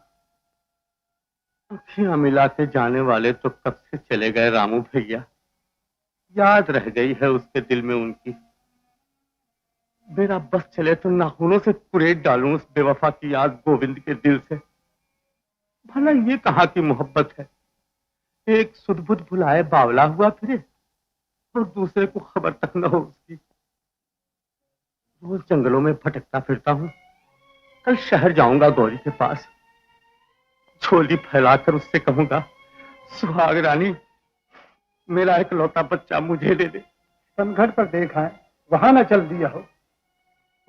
अखियां मिला के जाने वाले तो कब से चले गए रामू भैया। याद रह गई है उसके दिल में उनकी। मेरा बस चले तो नाखूनों से कुरेद डालूं उस बेवफा की याद गोविंद के दिल से। भला ये कहाँ की मोहब्बत है? एक सुध-बुध भुलाए बावला हुआ फिरे और दूसरे को खबर तक न हो उसकी। रोज जंगलों में भटकता फिरता हूँ। कल शहर जाऊंगा गौरी के पास। झोली फैलाकर उससे कहूंगा, सुहाग रानी, मेरा इकलौता बच्चा मुझे दे दे। पनघट पर देखा है, वहां न चल दिया हो।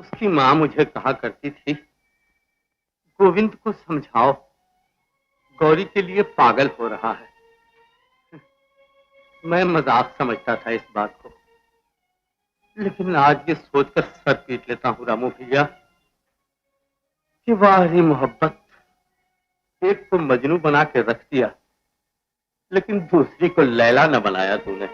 उसकी माँ मुझे कहा करती थी, गोविंद को समझाओ, गौरी के लिए पागल हो रहा है। मैं मजाक समझता था इस बात को, लेकिन आज ये सोचकर सर पीट लेता हूँ रामू भैया कि वाह मोहब्बत, एक को मजनू बना के रख दिया, लेकिन दूसरी को लैला न बनाया तूने।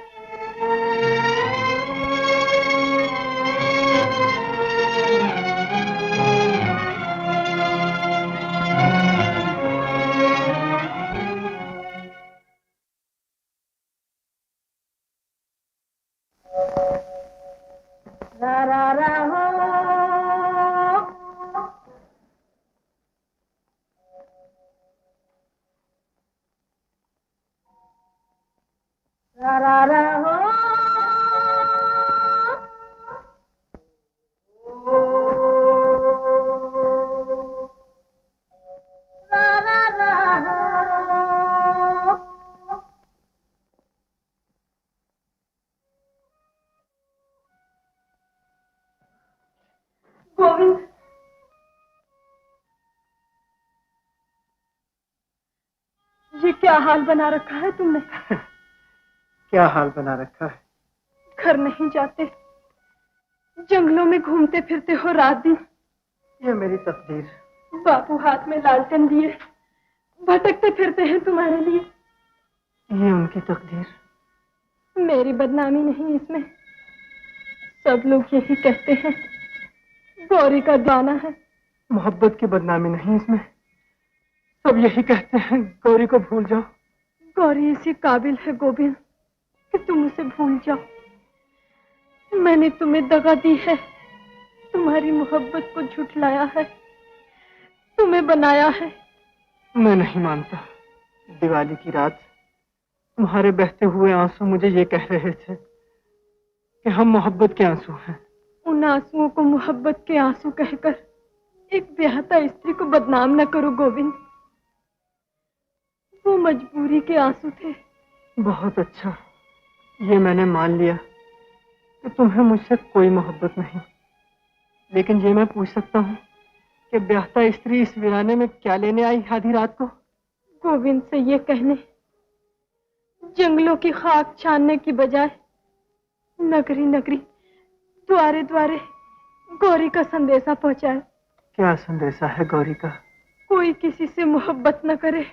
रा रा रा हो रा रा रा हो। गोविंद, ये क्या हाल बना रखा है तुमने? क्या हाल बना रखा है? घर नहीं जाते, जंगलों में घूमते फिरते हो रात दिन। ये मेरी तकदीर। बापू हाथ में लालटेन लिए भटकते फिरते हैं तुम्हारे लिए। ये उनकी तकदीर। मेरी बदनामी नहीं इसमें। सब लोग यही कहते हैं गौरी का दीवाना है। मोहब्बत की बदनामी नहीं इसमें। सब यही कहते हैं गौरी को भूल जाओ। गौरी इसी काबिल है गोविंद कि तुम उसे भूल जाओ। मैंने तुम्हें दगा दी है, तुम्हारी मोहब्बत को झुठलाया है, तुम्हें बनाया है। मैं नहीं मानता। दिवाली की रात तुम्हारे बहते हुए आंसू मुझे ये कह रहे थे कि हम मोहब्बत के आंसू हैं। उन आंसुओं को मोहब्बत के आंसू कहकर एक ब्याहता स्त्री को बदनाम न करो गोविंद। वो मजबूरी के आंसू थे। बहुत अच्छा, ये मैंने मान लिया कि तुम्हें मुझसे कोई मोहब्बत नहीं। लेकिन ये मैं पूछ सकता हूँ कि ब्याहता स्त्री इस वीराने में क्या लेने आई आधी रात को? गोविंद से ये कहने जंगलों की खाक छानने की बजाय नगरी नगरी द्वारे द्वारे गौरी का संदेशा पहुंचाए। क्या संदेशा है गौरी का? कोई किसी से मोहब्बत न करे,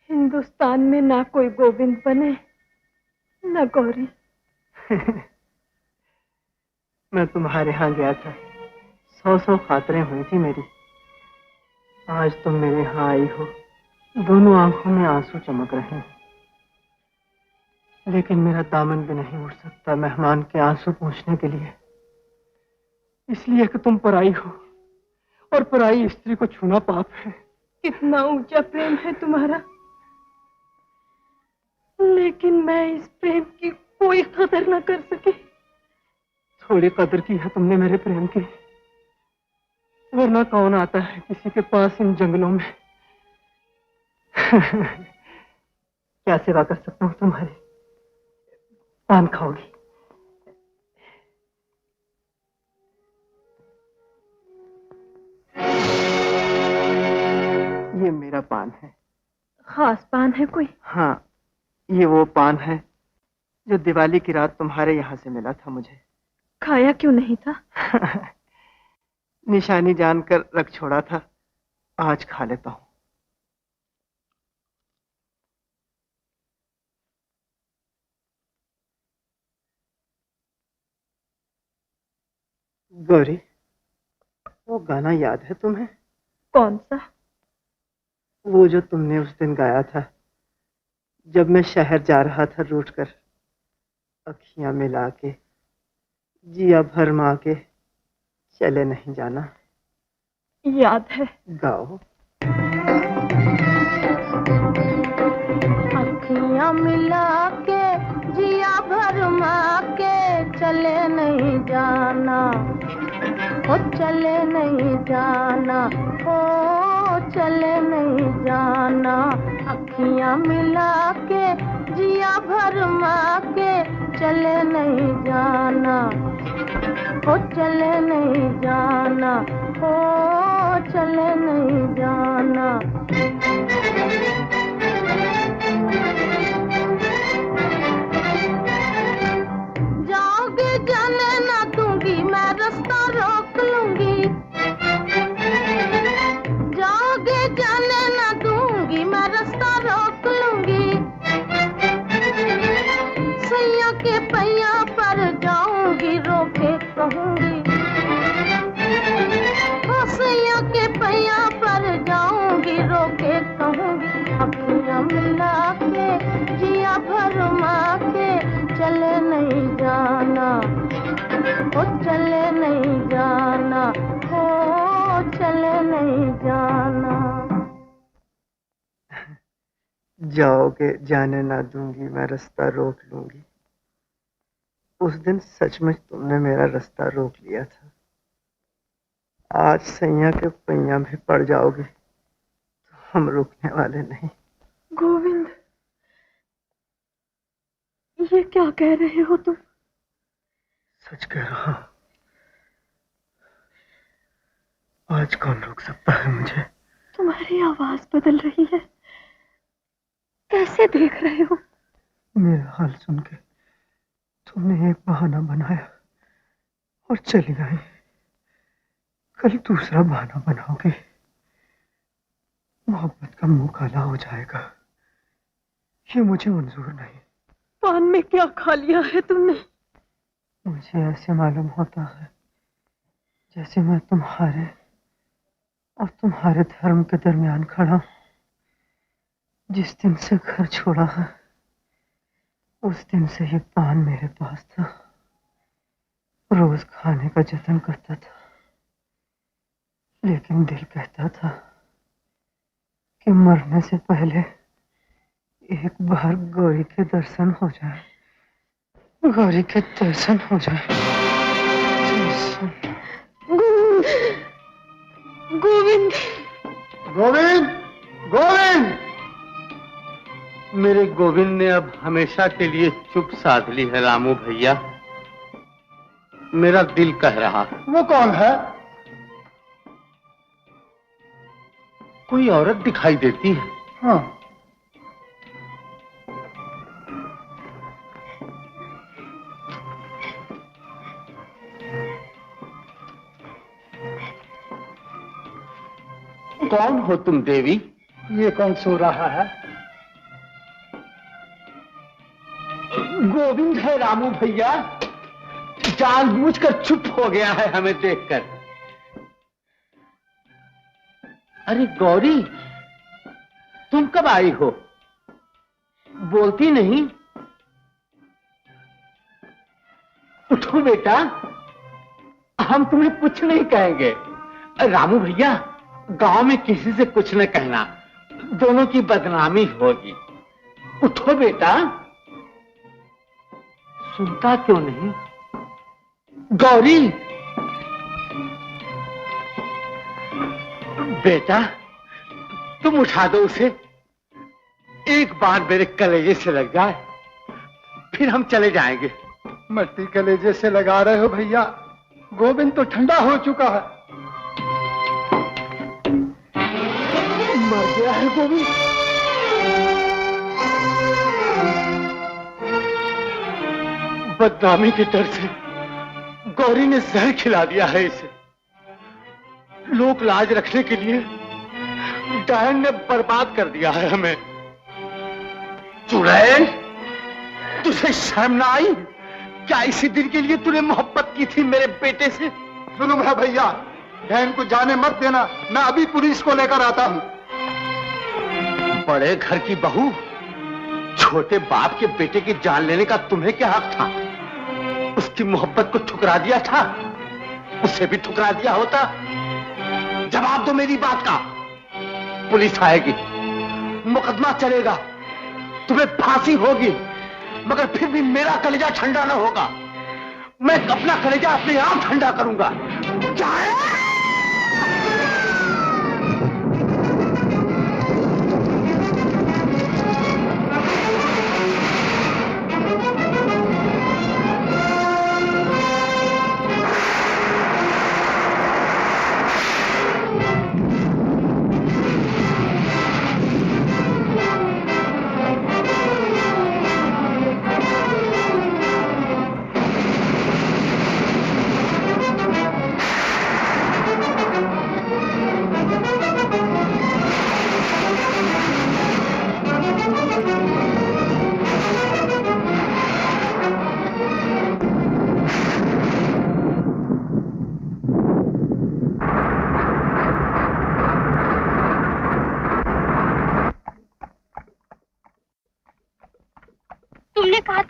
हिंदुस्तान में ना कोई गोविंद बने न गौरी। मैं तुम्हारे यहाँ गया था, 100 खातरें हुई थी मेरी। आज तुम मेरे यहाँ आई हो, दोनों आंखों में आंसू चमक रहे हैं। लेकिन मेरा दामन भी नहीं उठ सकता मेहमान के आंसू पोंछने के लिए, इसलिए कि तुम पराई हो और पराई स्त्री को छूना पाप है। कितना ऊंचा प्रेम है तुम्हारा, लेकिन मैं इस प्रेम की कोई कदर न कर सकी। थोड़ी कदर की है तुमने मेरे प्रेम की, वरना कौन आता है किसी के पास इन जंगलों में। क्या सेवा कर सकता हूँ तुम्हारी? पान खाओगी? ये मेरा पान है। खास पान है कोई? हाँ, ये वो पान है जो दिवाली की रात तुम्हारे यहाँ से मिला था मुझे। खाया क्यों नहीं था? निशानी जानकर रख छोड़ा था, आज खा लेता हूँ। गौरी, वो गाना याद है तुम्हें? कौन सा? वो जो तुमने उस दिन गाया था जब मैं शहर जा रहा था रूठ कर, अखियां मिला के जिया भरमा के चले नहीं जाना। याद है। गाओ। अखियां मिला के जिया भरमा के चले नहीं जाना, ओ चले नहीं जाना, ओ चले नहीं जाना। अखियां मिला के जिया भरमा के चले नहीं जाना, ओ चले नहीं जाना, ओ चले नहीं जाना। जाओगे जाने ना दूंगी, मैं रास्ता रोक लूंगी। जाओगे जाने ना दूंगी, मैं रास्ता रोक लूंगी। सैया के पैया पर जाऊंगी, रोके कहूंगी। सैया के पैया पर जाऊंगी, रोके कहूंगी। जाओगे जाने ना दूंगी, मैं रास्ता रोक लूंगी। उस दिन सचमुच तुमने मेरा रास्ता रोक लिया था। आज सैया के पैया भी पड़ जाओगे तो हम रुकने वाले नहीं। गोविंद, ये क्या कह रहे हो तुम? सच कह रहा हूं। आज कौन रोक सकता है मुझे? तुम्हारी आवाज बदल रही है। कैसे देख रहे हो? मेरा हाल सुन के तुमने एक बहाना बनाया और चली आई। कल दूसरा बहाना बनाओगे, मोहब्बत का मुंह काला हो जाएगा। ये मुझे मंजूर नहीं। पान में क्या खा लिया है तुमने? मुझे ऐसे मालूम होता है जैसे मैं तुम्हारे और तुम्हारे धर्म के दरमियान खड़ा हूं। जिस दिन से घर छोड़ा है उस दिन से ये पान मेरे पास था। रोज खाने का जतन करता था, लेकिन दिल कहता था कि मरने से पहले एक बार गौरी के दर्शन हो जाए, गौरी के दर्शन हो जाए। गोविंद, गोविंद, गोविंद! मेरे गोविंद ने अब हमेशा के लिए चुप साध ली है रामू भैया। मेरा दिल कह रहा है। वो कौन है? कोई औरत दिखाई देती है। हाँ, कौन हो तुम देवी? ये कौन सो रहा है? गोविंद है रामू भैया। जानबूझकर चुप हो गया है हमें देखकर। अरे गौरी, तुम कब आई हो? बोलती नहीं। उठो बेटा, हम तुम्हें कुछ नहीं कहेंगे। रामू भैया, गांव में किसी से कुछ न कहना, दोनों की बदनामी होगी। उठो बेटा। सुनता क्यों नहीं? गौरी, बेटा तुम उठा दो उसे। एक बार मेरे कलेजे से लग जाए, फिर हम चले जाएंगे। मट्टी कलेजे से लगा रहे हो भैया? गोविंद तो ठंडा हो चुका है। मर गया है गोविंद। बदनामी के डर से गौरी ने जहर खिला दिया है इसे। लोक लाज रखने के लिए डायन ने बर्बाद कर दिया है हमें। चुड़ैल, तुझे शर्म ना आई? क्या इसी दिन के लिए तूने मोहब्बत की थी मेरे बेटे से? जुल्म है भैया, बहन को जाने मत देना। मैं अभी पुलिस को लेकर आता हूँ। बड़े घर की बहू, छोटे बाप के बेटे की जान लेने का तुम्हें क्या हक था? उसकी मोहब्बत को ठुकरा दिया था, उसे भी ठुकरा दिया होता। जवाब दो मेरी बात का। पुलिस आएगी, मुकदमा चलेगा, तुम्हें फांसी होगी, मगर फिर भी मेरा कलेजा ठंडा न होगा। मैं अपना कलेजा अपने आप ठंडा करूंगा।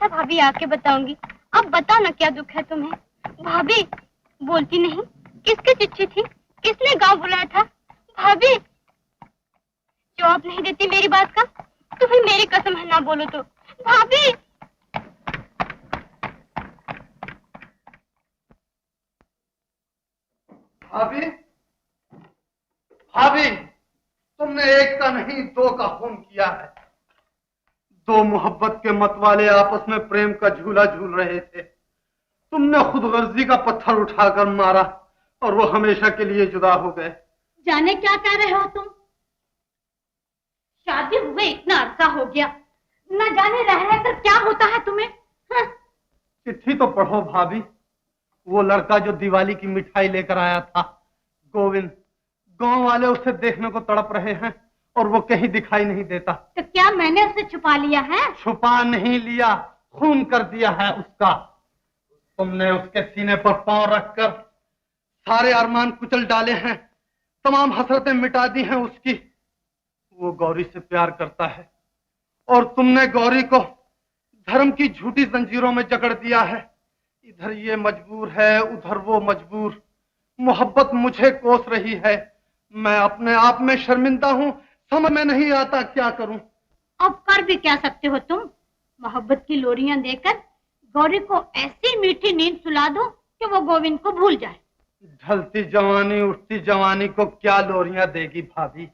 भाभी आके बताऊंगी। अब बता ना क्या दुख है तुम्हें? भाभी बोलती नहीं। किसकी चिट्ठी थी? किसने गांव बुलाया था? भाभी जवाब नहीं देती मेरी बात का। तुम्हें मेरी कसम है ना बोलो तो। भाभी भाभी, भाभी, तुमने एक का नहीं दो का खून किया है। दो मोहब्बत के मतवाले आपस में प्रेम का झूला झूल रहे थे। तुमने खुदगर्जी का पत्थर उठाकर मारा और वो हमेशा के लिए जुदा हो गए। जाने क्या कह रहे हो तुम? शादी हुए इतना अरसा हो गया, न जाने रह रहकर क्या होता है तुम्हें। हाँ। चिट्ठी तो पढ़ो भाभी। वो लड़का जो दिवाली की मिठाई लेकर आया था, गोविंद, गांव वाले उसे देखने को तड़प रहे हैं और वो कहीं दिखाई नहीं देता। तो क्या मैंने उसे छुपा लिया है? छुपा नहीं लिया, खून कर दिया है उसका। तुमने उसके सीने पर पांव रखकर सारे अरमान कुचल डाले हैं, तमाम हसरतें मिटा दी हैं उसकी। वो गौरी से प्यार करता है और तुमने गौरी को धर्म की झूठी जंजीरों में जकड़ दिया है। इधर ये मजबूर है, उधर वो मजबूर। मोहब्बत मुझे कोस रही है। मैं अपने आप में शर्मिंदा हूं, समझ में नहीं आता क्या करूं। अब कर भी क्या सकते हो तुम? मोहब्बत की लोरियां देकर गौरी को ऐसी मीठी नींद सुला दो कि वो गोविंद को भूल जाए। ढलती जवानी उठती जवानी को क्या लोरियां देगी भाभी।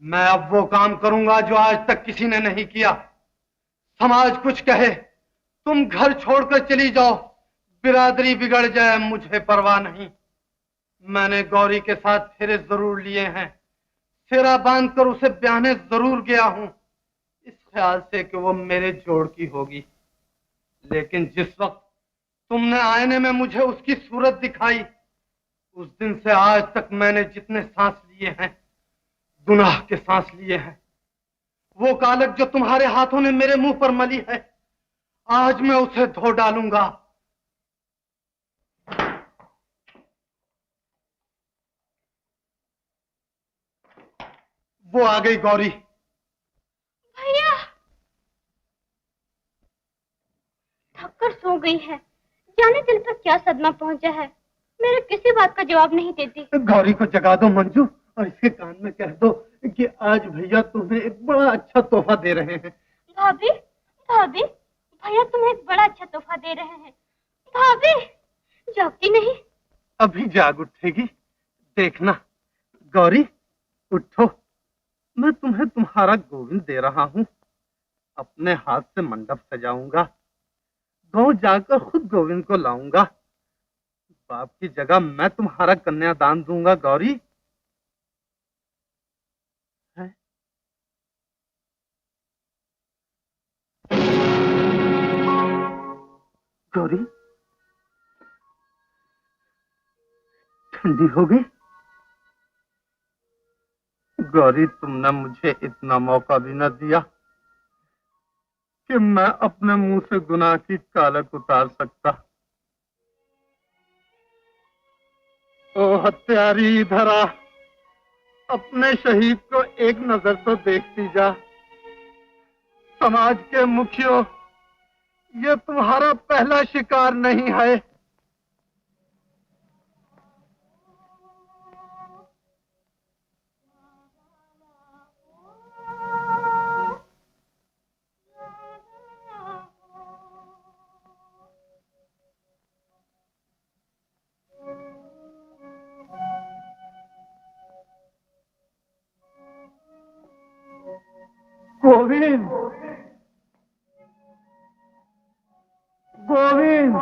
मैं अब वो काम करूंगा जो आज तक किसी ने नहीं किया। समाज कुछ कहे, तुम घर छोड़कर चली जाओ, बिरादरी बिगड़ जाए, मुझे परवाह नहीं। मैंने गौरी के साथ फेरे जरूर लिए हैं, फेरा बांधकर उसे ब्याहने जरूर गया हूं, इस ख्याल से कि वो मेरे जोड़ की होगी। लेकिन जिस वक्त तुमने आईने में मुझे उसकी सूरत दिखाई, उस दिन से आज तक मैंने जितने सांस लिए हैं, गुनाह के सांस लिए हैं। वो कालक जो तुम्हारे हाथों ने मेरे मुंह पर मली है, आज मैं उसे धो डालूंगा। वो आ गई गौरी। भैया थककर सो गई है, जाने दिल पर क्या सदमा पहुंचा है। मेरे किसी बात का जवाब नहीं देती। गौरी को जगा दो मंजू और इसके कान में कह दो कि आज भैया तुम्हें एक बड़ा अच्छा तोहफा दे रहे हैं। भाभी, भाभी, भैया तुम्हें एक बड़ा अच्छा तोहफा दे रहे हैं। भाभी जागती नहीं? अभी जाग उठेगी, देखना। गौरी उठो, मैं तुम्हें तुम्हारा गोविंद दे रहा हूँ। अपने हाथ से मंडप सजाऊंगा, गांव जाकर खुद गोविंद को लाऊंगा। बाप की जगह मैं तुम्हारा कन्यादान दूंगा। गौरी है? गौरी ठंडी हो गई। गौरी तुमने मुझे इतना मौका भी न दिया कि मैं अपने मुंह से गुनाह की कालक उतार सकता। ओ हत्यारी, इधर आ, अपने शहीद को एक नजर तो देखती जा। समाज के मुखियों, ये तुम्हारा पहला शिकार नहीं है। गोविंद, गोविंद,